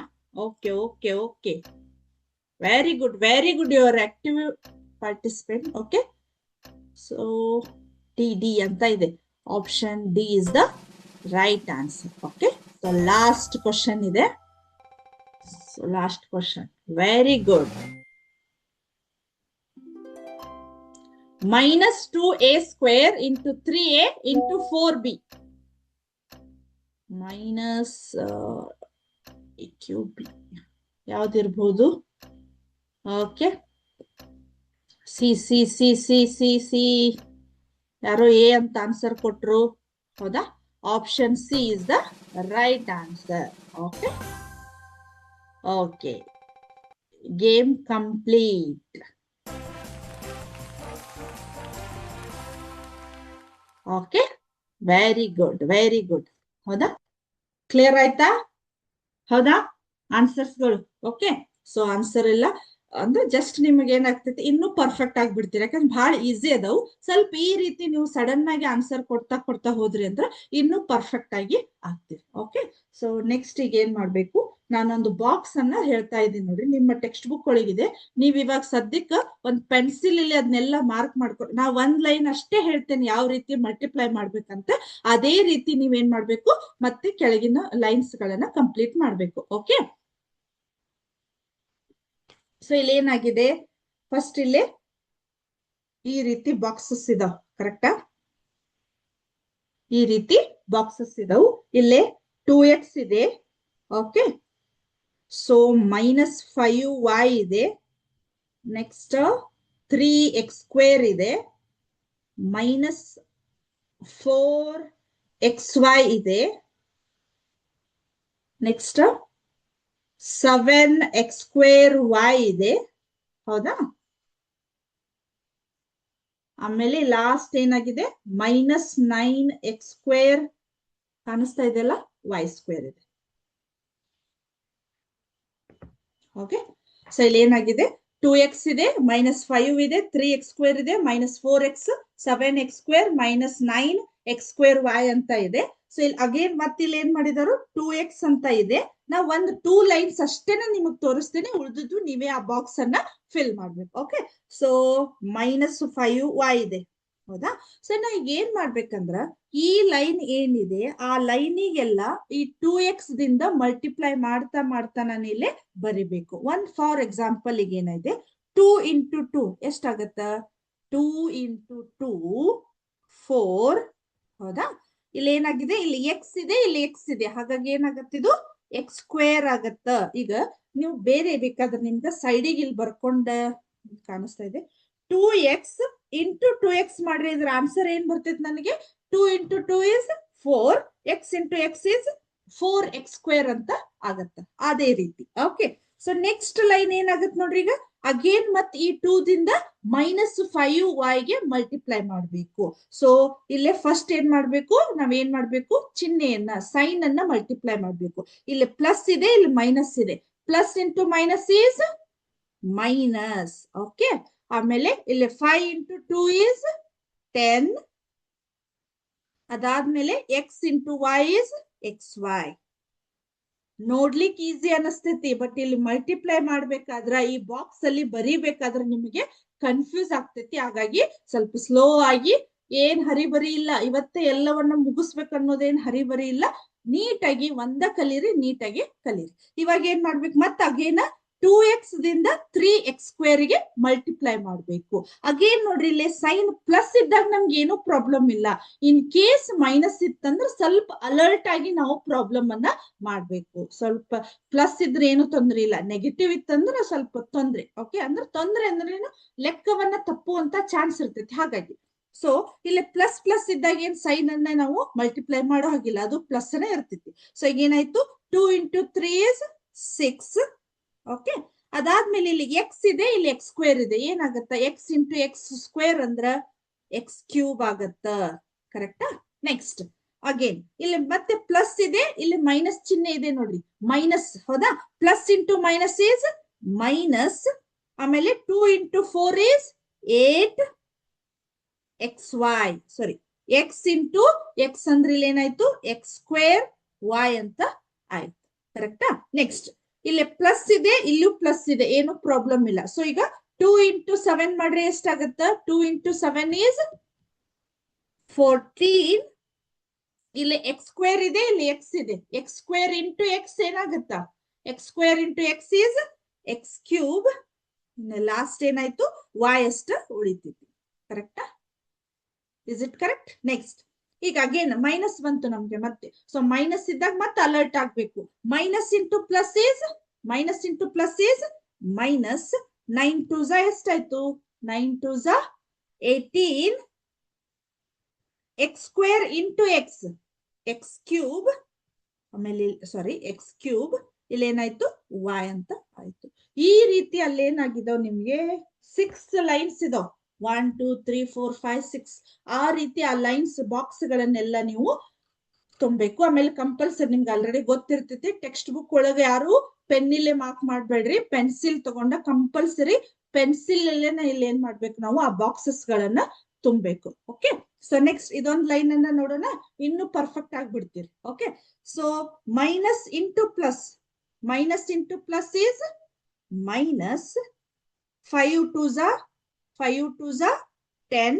[SPEAKER 1] Okay. Very good. You are active participant. Okay. So D anta ide. Option D is the right answer. Okay. So last question ide. So last question. Very good. minus 2a square into 3a into 4b. minus QB. ಯಾವ್ದಿರ್ಬೋದು? Okay, C ಯಾರೋ A ಅಂತ answer ಕೊಟ್ರು, ಹೌದಾ? Option C is the right answer. Okay, game complete. Okay, very good. ಹೌದಾ? Clear ಆಯ್ತಾ? ಹೌದಾ? ಆನ್ಸರ್ಸ್ಗಳು. Okay, so answer ಎಲ್ಲ ಅಂದ್ರೆ ಜಸ್ಟ್ ನಿಮಗೆ ಏನಾಗ್ತೈತಿ, ಇನ್ನೂ ಪರ್ಫೆಕ್ಟ್ ಆಗ್ಬಿಡ್ತೀರಿ. ಯಾಕಂದ್ರೆ ಬಹಳ ಈಸಿ ಅದಾವು. ಸ್ವಲ್ಪ ಈ ರೀತಿ ನೀವು ಸಡನ್ ಆಗಿ ಆನ್ಸರ್ ಕೊಡ್ತಾ ಹೋದ್ರಿ ಅಂದ್ರೆ ಇನ್ನೂ ಪರ್ಫೆಕ್ಟ್ ಆಗಿ ಆಗ್ತೀರಿ. ಓಕೆ, ಸೊ ನೆಕ್ಸ್ಟ್ ಈಗ ಏನ್ ಮಾಡ್ಬೇಕು, ನಾನೊಂದು ಬಾಕ್ಸ್ ಅನ್ನ ಹೇಳ್ತಾ ಇದ್ದೀನಿ ನೋಡ್ರಿ, ನಿಮ್ಮ ಟೆಕ್ಸ್ಟ್ ಬುಕ್ ಒಳಗಿದೆ. ನೀವ್ ಇವಾಗ ಸದ್ಯಕ್ಕೆ ಒಂದ್ ಪೆನ್ಸಿಲ್ ಇಲ್ಲಿ ಅದನ್ನೆಲ್ಲ ಮಾರ್ಕ್ ಮಾಡ್ಕೊಂಡು, ನಾ ಒಂದ್ ಲೈನ್ ಅಷ್ಟೇ ಹೇಳ್ತೇನೆ ಯಾವ ರೀತಿ ಮಲ್ಟಿಪ್ಲೈ ಮಾಡ್ಬೇಕಂತ. ಅದೇ ರೀತಿ ನೀವೇನ್ ಮಾಡ್ಬೇಕು, ಮತ್ತೆ ಕೆಳಗಿನ ಲೈನ್ಸ್ ಗಳನ್ನ ಕಂಪ್ಲೀಟ್ ಮಾಡ್ಬೇಕು. ಓಕೆ, ಸೊ ಇಲ್ಲಿ ಏನಾಗಿದೆ, ಫಸ್ಟ್ ಇಲ್ಲಿ ಈ ರೀತಿ ಬಾಕ್ಸಸ್ ಇದಾವ್, ಕರೆಕ್ಟಾ? ಈ ರೀತಿ ಬಾಕ್ಸಸ್ ಇದಾವು. ಇಲ್ಲೇ 2x ಇದೆ. ಓಕೆ, ಸೊ minus 5y ಇದೆ. ನೆಕ್ಸ್ಟ್ 3x² ಇದೆ. minus 4xy ಇದೆ. ನೆಕ್ಸ್ಟ್ 7x² ಇದೆ. ಹೌದಾ? ಆಮೇಲೆ ಲಾಸ್ಟ್ ಏನಾಗಿದೆ, minus 9x² ಕಾಣಿಸ್ತಾ ಇದೆಯಲ್ಲ, y² ಇದೆ. ಓಕೆ, ಸೊ ಇಲ್ಲಿ ಏನಾಗಿದೆ, 2x ಇದೆ, minus 5 ಇದೆ, 3x² ಇದೆ, minus 4x, 7x² minus 9x²y ಅಂತ ಇದೆ. ಸೊ ಇಲ್ಲಿ ಅಗೇನ್ ಮತ್ತೆ ಇಲ್ಲಿ ಏನ್ ಮಾಡಿದಾರು, 2x ಅಂತ ಇದೆ. ನಾ ಒಂದು 2 ಲೈನ್ಸ್ ಅಷ್ಟೇನೆ ನಿಮಗ್ ತೋರಿಸ್ತೇನೆ, ಉಳಿದಿದ್ದು ನೀವೇ ಆ ಬಾಕ್ಸ್ ಅನ್ನ ಫಿಲ್ ಮಾಡ್ಬೇಕು. ಓಕೆ, ಸೊ minus 5y ಇದೆ. ಹೌದಾ? ಸೊ ನಾ ಈಗ ಏನ್ ಮಾಡ್ಬೇಕಂದ್ರ, ಈ ಲೈನ್ ಏನಿದೆ ಆ ಲೈನಿಗೆಲ್ಲ ಈ 2x ದಿಂದ ಮಲ್ಟಿಪ್ಲೈ ಮಾಡ್ತಾ ನಾನು ಇಲ್ಲಿ ಬರಿಬೇಕು. ಫಾರ್ ಎಕ್ಸಾಂಪಲ್ ಈಗ ಏನಿದೆ, 2 into 2 ಎಷ್ಟಾಗತ್ತ, 2 into 2 4. ಹೌದಾ? ಇಲ್ಲಿ ಏನಾಗಿದೆ, ಇಲ್ಲಿ x ಇದೆ, ಇಲ್ಲಿ x ಇದೆ, ಹಾಗಾಗಿ ಏನಾಗತ್ತಿದು x² ಆಗತ್ತ. ಈಗ ನೀವು ಬೇರೆ ಬೇಕಾದ್ರೆ ನಿಮ್ಗೆ ಸೈಡಿಗೆ ಇಲ್ಲಿ ಬರ್ಕೊಂಡ ಕಾಣಿಸ್ತಾ ಇದೆ, 2x into 2x ಮಾಡ್ರಿ, ಇದ್ರ ಆನ್ಸರ್ ಏನ್ ಬರ್ತೈತಿ ನನಗೆ, 2 into 2 is 4, x into x is 4x² ಅಂತ ಆಗತ್ತ. ಅದೇ ರೀತಿ. ಓಕೆ, ಸೊ ನೆಕ್ಸ್ಟ್ ಲೈನ್ ಏನಾಗತ್ತೆ ನೋಡ್ರಿ, ಈಗ ಅಗೇನ್ ಮತ್ ಈ 2 ದಿಂದ -5y ಗೆ ಮಲ್ಟಿಪ್ಲೈ ಮಾಡ್ಬೇಕು. ಸೊ ಇಲ್ಲೇ ಫಸ್ಟ್ ಏನ್ ಮಾಡ್ಬೇಕು, ನಾವೇನ್ ಮಾಡ್ಬೇಕು, ಚಿಹ್ನೆಯನ್ನ, ಸೈನ್ ಅನ್ನ ಮಲ್ಟಿಪ್ಲೈ ಮಾಡ್ಬೇಕು. ಇಲ್ಲಿ ಪ್ಲಸ್ ಇದೆ, ಇಲ್ಲಿ ಮೈನಸ್ ಇದೆ. Plus into minus is minus. Okay, ಆಮೇಲೆ ಇಲ್ಲಿ 5 into 2 is 10. ಅದಾದ್ಮೇಲೆ x into y is xy. ನೋಡ್ಲಿಕ್ಕೆ ಈಸಿ ಅನಿಸ್ತೈತಿ, ಬಟ್ ಇಲ್ಲಿ ಮಲ್ಟಿಪ್ಲೈ ಮಾಡ್ಬೇಕಾದ್ರ, ಈ ಬಾಕ್ಸ್ ಅಲ್ಲಿ ಬರಿಬೇಕಾದ್ರೆ ನಿಮಗೆ ಕನ್ಫ್ಯೂಸ್ ಆಗ್ತೈತಿ. ಹಾಗಾಗಿ ಸ್ವಲ್ಪ ಸ್ಲೋ ಆಗಿ, ಏನ್ ಹರಿಬರಿ ಇಲ್ಲ, ಇವತ್ತೇ ಎಲ್ಲವನ್ನ ಮುಗಿಸ್ಬೇಕು ಅನ್ನೋದೇನ್ ಹರಿಬರಿ ಇಲ್ಲ. ನೀಟಾಗಿ ಒಂದ ಕಲೀರಿ, ನೀಟಾಗಿ ಕಲೀರಿ. ಇವಾಗ ಏನ್ ಮಾಡ್ಬೇಕು, ಮತ್ತ ಅಗೇನ 2x ದಿಂದ 3x ಸ್ಕ್ವೇರ್ ಗೆ ಮಲ್ಟಿಪ್ಲೈ ಮಾಡಬೇಕು. ಅಗೇನ್ ನೋಡ್ರಿ ಇಲ್ಲಿ ಸೈನ್ ಪ್ಲಸ್ ಇದ್ದಾಗ ನಮ್ಗೆ ಏನೂ ಪ್ರಾಬ್ಲಮ್ ಇಲ್ಲ. ಇನ್ ಕೇಸ್ ಮೈನಸ್ ಇತ್ತಂದ್ರೆ ಸ್ವಲ್ಪ ಅಲರ್ಟ್ ಆಗಿ ನಾವು ಪ್ರಾಬ್ಲಮ್ ಅನ್ನ ಮಾಡ್ಬೇಕು. ಸ್ವಲ್ಪ ಪ್ಲಸ್ ಇದ್ರೆ ಏನು ತೊಂದ್ರೆ ಇಲ್ಲ, ನೆಗೆಟಿವ್ ಇತ್ತಂದ್ರೆ ಸ್ವಲ್ಪ ತೊಂದ್ರೆ. ಓಕೆ, ಅಂದ್ರೆ ತೊಂದ್ರೆ ಅಂದ್ರೆ ಏನು, ಲೆಕ್ಕವನ್ನ ತಪ್ಪುವಂತ ಚಾನ್ಸ್ ಇರ್ತೈತಿ. ಹಾಗಾಗಿ ಸೊ ಇಲ್ಲಿ ಪ್ಲಸ್ ಪ್ಲಸ್ ಇದ್ದಾಗ ಏನ್ ಸೈನ್ ಅನ್ನ ನಾವು ಮಲ್ಟಿಪ್ಲೈ ಮಾಡೋ ಹಾಗಿಲ್ಲ, ಅದು ಪ್ಲಸ್ ಅನ್ನ ಇರ್ತೈತಿ. ಸೊ ಈಗ ಏನಾಯ್ತು, 2 into 3 is 6. ಓಕೆ, ಅದಾದ್ಮೇಲೆ ಇಲ್ಲಿ ಎಕ್ಸ್ ಇದೆ, ಇಲ್ಲಿ ಎಕ್ಸ್ ಸ್ಕ್ವೇರ್ ಇದೆ. ಏನಾಗತ್ತ, ಎಕ್ಸ್ ಇಂಟು ಎಕ್ಸ್ ಸ್ಕ್ವೇರ್ ಅಂದ್ರ ಎಕ್ಸ್ ಕ್ಯೂಬ್ ಆಗತ್ತ. ಕರೆಕ್ಟಾ? ನೆಕ್ಸ್ಟ್ ಅಗೇನ್ ಇಲ್ಲಿ ಮತ್ತೆ ಪ್ಲಸ್ ಇದೆ, ಇಲ್ಲಿ ಮೈನಸ್ ಚಿಹ್ನೆ ಇದೆ ನೋಡ್ರಿ, ಮೈನಸ್. ಹೌದಾ? Plus into minus is minus. ಆಮೇಲೆ 2 into 4 is 8 xy. Sorry, X into X ಅಂದ್ರೆ ಇಲ್ಲಿ ಏನಾಯ್ತು, ಎಕ್ಸ್ ಸ್ಕ್ವೇರ್ ವೈ ಅಂತ ಆಯ್ತು. ಕರೆಕ್ಟಾ? ನೆಕ್ಸ್ಟ್ ಇಲ್ಲಿ ಪ್ಲಸ್ ಇದೆ, ಇಲ್ಲೂ ಪ್ಲಸ್ ಇದೆ, ಏನು ಪ್ರಾಬ್ಲಮ್ ಇಲ್ಲ. ಸೊ ಈಗ 2 into 7 ಮಾಡ್ರೆ ಎಷ್ಟಾಗತ್ತ, 2 into 7 is 14. ಇಲ್ಲಿ ಎಕ್ಸ್ ಸ್ಕ್ವೇರ್ ಇದೆ, ಇಲ್ಲಿ ಎಕ್ಸ್ ಇದೆ, ಎಕ್ಸ್ ಸ್ಕ್ವೇರ್ ಇಂಟು ಎಕ್ಸ್ ಏನಾಗತ್ತ, X square into X is X cube. Last ಏನಾಯ್ತು, ವೈ ಅಷ್ಟ ಉಳಿತೈತಿ. ಕರೆಕ್ಟಾ? Is it correct? ನೆಕ್ಸ್ಟ್ ಈಗ ಅಗೇನ್ ಮೈನಸ್ ಬಂತು ನಮ್ಗೆ ಮತ್ತೆ. ಸೊ ಮೈನಸ್ ಇದ್ದಾಗ ಮತ್ತೆ ಅಲರ್ಟ್ ಆಗ್ಬೇಕು. Minus into plus is minus. 9 2s ಎಷ್ಟಾಯ್ತು, 9 2s 18. X square into X, X cube. ಆಮೇಲೆ ಸಾರಿ, ಎಕ್ಸ್ ಕ್ಯೂಬ್. ಇಲ್ಲಿ ಏನಾಯ್ತು, ವೈ ಅಂತ ಆಯ್ತು. ಈ ರೀತಿ ಅಲ್ಲೇನಾಗಿದಾವ್ ನಿಮ್ಗೆ 6 ಲೈನ್ಸ್ ಇದಾವ್. 1 2 3 4 5 6 ಆ ರೀತಿ ಆ ಲೈನ್ಸ್ ಬಾಕ್ಸ್ ಗಳನ್ನೆಲ್ಲ ನೀವು ತುಂಬಬೇಕು. ಆಮೇಲೆ ಕಂಪಲ್ಸರಿ ನಿಮ್ಗೆ ಆಲ್ರೆಡಿ ಗೊತ್ತಿರ್ತೈತಿ, ಟೆಕ್ಸ್ಟ್ ಬುಕ್ ಒಳಗೆ ಯಾರು ಪೆನ್ನಿಲ್ಲೇ ಮಾರ್ಕ್ ಮಾಡ್ಬೇಡ್ರಿ, ಪೆನ್ಸಿಲ್ ತಗೊಂಡ ಕಂಪಲ್ಸರಿ ಪೆನ್ಸಿಲ್ ಅಲ್ಲೇ ಇಲ್ಲಿ ಏನ್ ಮಾಡ್ಬೇಕು, ನಾವು ಆ ಬಾಕ್ಸಸ್ ಗಳನ್ನ ತುಂಬಬೇಕು. ಓಕೆ, ಸೊ ನೆಕ್ಸ್ಟ್ ಇದೊಂದು ಲೈನ್ ಅನ್ನ ನೋಡೋಣ, ಇನ್ನು ಪರ್ಫೆಕ್ಟ್ ಆಗ್ಬಿಡ್ತೀರಿ. Okay, so minus into plus is minus 5 2s 10.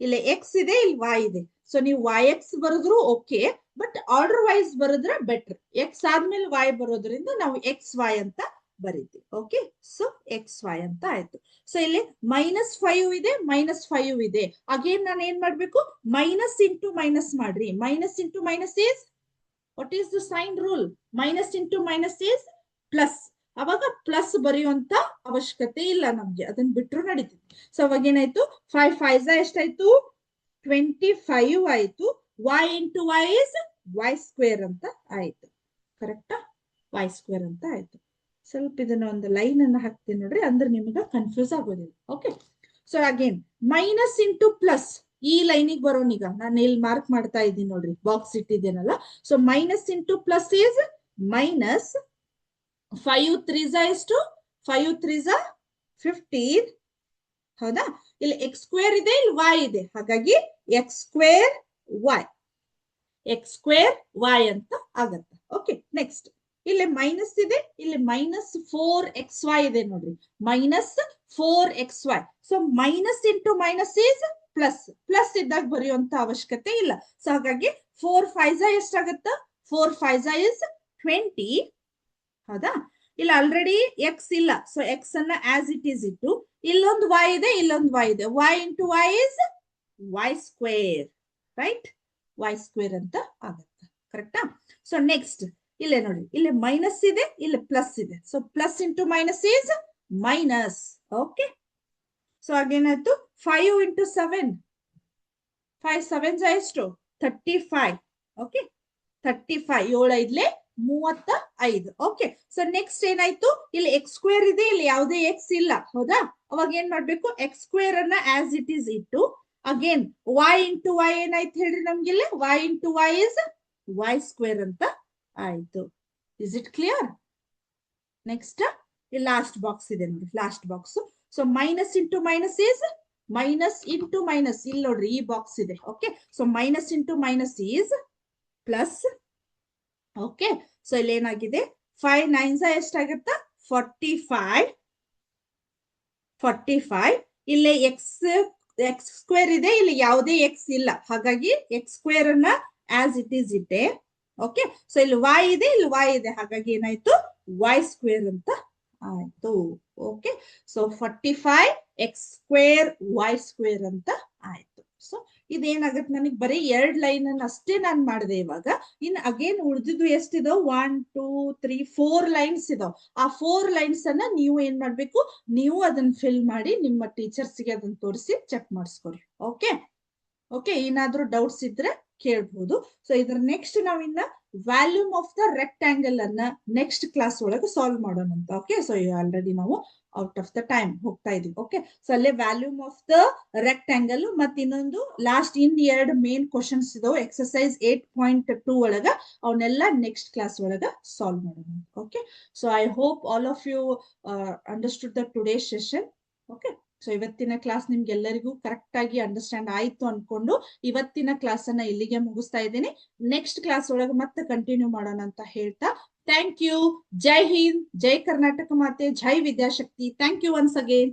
[SPEAKER 1] ಇಲ್ಲಿ ಎಕ್ಸ್ ಇದೆ, ಇಲ್ಲಿ ವೈ ಇದೆ. ಸೊ ನೀವು ವೈ ಎಕ್ಸ್ ಬರೆದ್ರು ಓಕೆ, ಬಟ್ ಆರ್ಡರ್ ವೈಸ್ ಬರೆದ್ರೆ ಬೆಟರ್. ಎಕ್ಸ್ ಆದ್ಮೇಲೆ ವೈ ಬರೋದ್ರಿಂದ ನಾವು ಎಕ್ಸ್ ವೈ ಅಂತ ಬರೀತೀವಿ. ಓಕೆ, ಸೊ ಎಕ್ಸ್ ವೈ ಅಂತ ಆಯ್ತು. ಸೊ ಇಲ್ಲಿ -5 ಇದೆ, -5 ಇದೆ. ಅಗೇನ್ ನಾನು ಏನ್ ಮಾಡ್ಬೇಕು, ಮೈನಸ್ ಇಂಟು ಮೈನಸ್ ಮಾಡ್ರಿ. Minus into minus is, what is the sign rule, minus into minus is plus. ಅವಾಗ ಪ್ಲಸ್ ಬರೆಯುವಂತ ಅವಶ್ಯಕತೆ ಇಲ್ಲ ನಮ್ಗೆ, ಅದನ್ನ ಬಿಟ್ರು ನಡೀತಿದೆ. ಸೊ ಅವಾಗ ಏನಾಯ್ತು, 5 5s ಎಷ್ಟಾಯ್ತು, 25 ಆಯ್ತು. y into y is y square ಅಂತ ಆಯ್ತು. ಕರೆಕ್ಟಾ? ವೈ ಸ್ಕ್ವೇರ್ ಅಂತ ಆಯ್ತು. ಸ್ವಲ್ಪ ಇದನ್ನ ಒಂದು ಲೈನ್ ಅನ್ನ ಹಾಕ್ತೀನಿ ನೋಡ್ರಿ, ಅಂದ್ರೆ ನಿಮ್ಗೆ ಕನ್ಫ್ಯೂಸ್ ಆಗೋದಿಲ್ಲ. Okay, so again minus into plus, ಈ ಲೈನಿಗೆ ಬರೋನೀಗ ನಾನು ಇಲ್ಲಿ ಮಾರ್ಕ್ ಮಾಡ್ತಾ ಇದ್ದೀನಿ ನೋಡ್ರಿ, ಬಾಕ್ಸ್ ಇಟ್ಟಿದ್ದೇನಲ್ಲ. So minus into plus is minus. 5 3s ಎಷ್ಟು, 5 3s 15. ಹೌದಾ? ಇಲ್ಲಿ ಎಕ್ಸ್ ಸ್ಕ್ವೇರ್ ಇದೆ, ಇಲ್ಲಿ ವೈ ಇದೆ, ಹಾಗಾಗಿ ಎಕ್ಸ್ ಸ್ಕ್ವೇರ್ ವೈ ಅಂತ ಆಗತ್ತೆ. ಓಕೆ, ನೆಕ್ಸ್ಟ್ ಇಲ್ಲಿ ಮೈನಸ್ ಇದೆ, ಇಲ್ಲಿ -4xy ಇದೆ ನೋಡ್ರಿ, -4xy. So minus into minus is plus. Plus ಇದ್ದಾಗ ಬರೆಯುವಂತ ಅವಶ್ಯಕತೆ ಇಲ್ಲ. ಸೊ ಹಾಗಾಗಿ 4 5s ಎಷ್ಟಾಗತ್ತ, 4 5s is 20. ಹೌದಾ? ಇಲ್ಲಿ ಆಲ್ರೆಡಿ ಎಕ್ಸ್ ಇಲ್ಲ, ಸೊ ಎಕ್ಸ್ ಅನ್ನ ಆಸ್ ಇಟ್ ಈಸ್ ಇಟ್ಟು, ಇಲ್ಲೊಂದು ವೈ ಇದೆ, ಇಲ್ಲೊಂದು ವೈ ಇದೆ. Y into y is y square. Right? Y square ಅಂತ ಆಗತ್ತೆ. ಕರೆಕ್ಟಾ? ಸೊ ನೆಕ್ಸ್ಟ್ ಇಲ್ಲೇ ನೋಡಿ, ಇಲ್ಲಿ ಮೈನಸ್ ಇದೆ, ಇಲ್ಲಿ ಪ್ಲಸ್ ಇದೆ. So plus into minus is minus. Okay, so ಆಗೇನಾಯ್ತು, 5 ಇಂಟು 7, 5 7s ಎಷ್ಟು, 35. ಓಕೆ, 35 7 5 35. ಓಕೆ, ಸೊ ನೆಕ್ಸ್ಟ್ ಏನಾಯ್ತು, ಇಲ್ಲಿ ಎಕ್ಸ್ ಸ್ಕ್ವೇರ್ ಇದೆ, ಇಲ್ಲಿ ಯಾವುದೇ ಎಕ್ಸ್ ಇಲ್ಲ. ಹೌದಾ? ಅವಾಗ ಏನ್ ಮಾಡ್ಬೇಕು, ಎಕ್ಸ್ ಸ್ಕ್ವೇರ್ ಅನ್ನ ಆಸ್ ಇಟ್ ಈಸ್ ಇಟ್ಟು, ಅಗೇನ್ ವೈ ಇಂಟು ವೈ ಏನಾಯ್ತು ಹೇಳ್ರಿ ನಮ್ಗೆ, ಇಲ್ಲಿ y into y is y square ಅಂತ ಆಯ್ತು. Is it clear? ನೆಕ್ಸ್ಟ್ ಇಲ್ಲಿ ಲಾಸ್ಟ್ ಬಾಕ್ಸ್ ಇದೆ ನೋಡಿ, last box. So minus into minus is minus into minus, ಇಲ್ಲಿ ನೋಡ್ರಿ ಈ ಬಾಕ್ಸ್ ಇದೆ. Okay, so minus into minus is plus. Okay, so ಇಲ್ಲಿ ಏನಾಗಿದೆ, 5 9s ಎಷ್ಟಾಗತ್ತ, 45. ಇಲ್ಲಿ ಎಕ್ಸ್ ಸ್ಕ್ವೇರ್ ಇದೆ, ಇಲ್ಲಿ ಯಾವುದೇ ಎಕ್ಸ್ ಇಲ್ಲ, ಹಾಗಾಗಿ ಎಕ್ಸ್ ಸ್ಕ್ವೇರ್ ಅನ್ನ ಆಸ್ ಇಟ್ ಈಸ್ ಇಟ್ಟೆ. ಓಕೆ, ಸೊ ಇಲ್ಲಿ ವೈ ಇದೆ, ಇಲ್ಲಿ ವೈ ಇದೆ, ಹಾಗಾಗಿ ಏನಾಯ್ತು y ಸ್ಕ್ವೇರ್ ಅಂತ ಆಯ್ತು. ಓಕೆ, ಸೊ 45x² y² ಅಂತ ಆಯ್ತು. ಸೊ ಇದೇನಾಗತ್ತೆ, ನನಗೆ ಬರೀ 2 ಲೈನ್ ಅನ್ನ ಅಷ್ಟೇ ನಾನು ಮಾಡಿದೆ ಇವಾಗ. ಇನ್ ಅಗೇನ್ ಉಳಿದಿದ್ದು ಎಷ್ಟಿದಾವ್, 1 2 3 4 ಲೈನ್ಸ್ ಇದಾವ್. ಆ 4 ಲೈನ್ಸ್ ಅನ್ನ ನೀವು ಏನ್ ಮಾಡ್ಬೇಕು, ನೀವು ಅದನ್ನ ಫಿಲ್ ಮಾಡಿ ನಿಮ್ಮ ಟೀಚರ್ಸ್ಗೆ ಅದನ್ನ ತೋರಿಸಿ ಚೆಕ್ ಮಾಡಿಸ್ಕೊರಿ. ಓಕೆ ಓಕೆ, ಏನಾದ್ರೂ ಡೌಟ್ಸ್ ಇದ್ರೆ ಕೇಳ್ಬಹುದು. ಸೊ ಇದ್ರ ನೆಕ್ಸ್ಟ್ ನಾವಿನ್ನ ವ್ಯಾಲ್ಯೂಮ್ ಆಫ್ ದ ರೆಕ್ಟ್ಯಾಂಗಲ್ ಅನ್ನ ನೆಕ್ಸ್ಟ್ ಕ್ಲಾಸ್ ಒಳಗೆ ಸಾಲ್ವ್ ಮಾಡೋಣ ಅಂತ. ಓಕೆ, ಸೊ ಆಲ್ರೆಡಿ ನಾವು ಔಟ್ ಆಫ್ ದ ಟೈಮ್ ಹೋಗ್ತಾ ಇದೀವಿ. ಓಕೆ, ಸೊ ಅಲ್ಲೇ ವ್ಯಾಲ್ಯೂಮ್ ಆಫ್ ದ ರೆಕ್ಟ್ಯಾಂಗಲ್ ಮತ್ತೆ ಇನ್ನೊಂದು ಲಾಸ್ಟ್ ಇನ್ 2 ಮೇನ್ ಕ್ವಶನ್ಸ್ ಇದಾವೆ ಎಕ್ಸರ್ಸೈಸ್ 8.2 ಒಳಗ. ಅವನ್ನೆಲ್ಲ ನೆಕ್ಸ್ಟ್ ಕ್ಲಾಸ್ ಒಳಗ ಸಾಲ್ವ್ ಮಾಡೋಣ. Okay, so I hope all of you understood the today session. Okay, so ಇವತ್ತಿನ ಕ್ಲಾಸ್ ನಿಮ್ಗೆಲ್ಲರಿಗೂ ಕರೆಕ್ಟ್ ಆಗಿ ಅಂಡರ್ಸ್ಟ್ಯಾಂಡ್ ಆಯ್ತು ಅನ್ಕೊಂಡು ಇವತ್ತಿನ ಕ್ಲಾಸ್ ಅನ್ನ ಇಲ್ಲಿಗೆ ಮುಗಿಸ್ತಾ ಇದ್ದೀನಿ. ನೆಕ್ಸ್ಟ್ ಕ್ಲಾಸ್ ಒಳಗೆ ಮತ್ತೆ ಕಂಟಿನ್ಯೂ ಮಾಡೋಣ ಅಂತ ಹೇಳ್ತಾ, ಥ್ಯಾಂಕ್ ಯು. ಜೈ ಹಿಂದ್, ಜೈ ಕರ್ನಾಟಕ ಮಾತೆ, ಜೈ Vidyashakti. Thank you once again.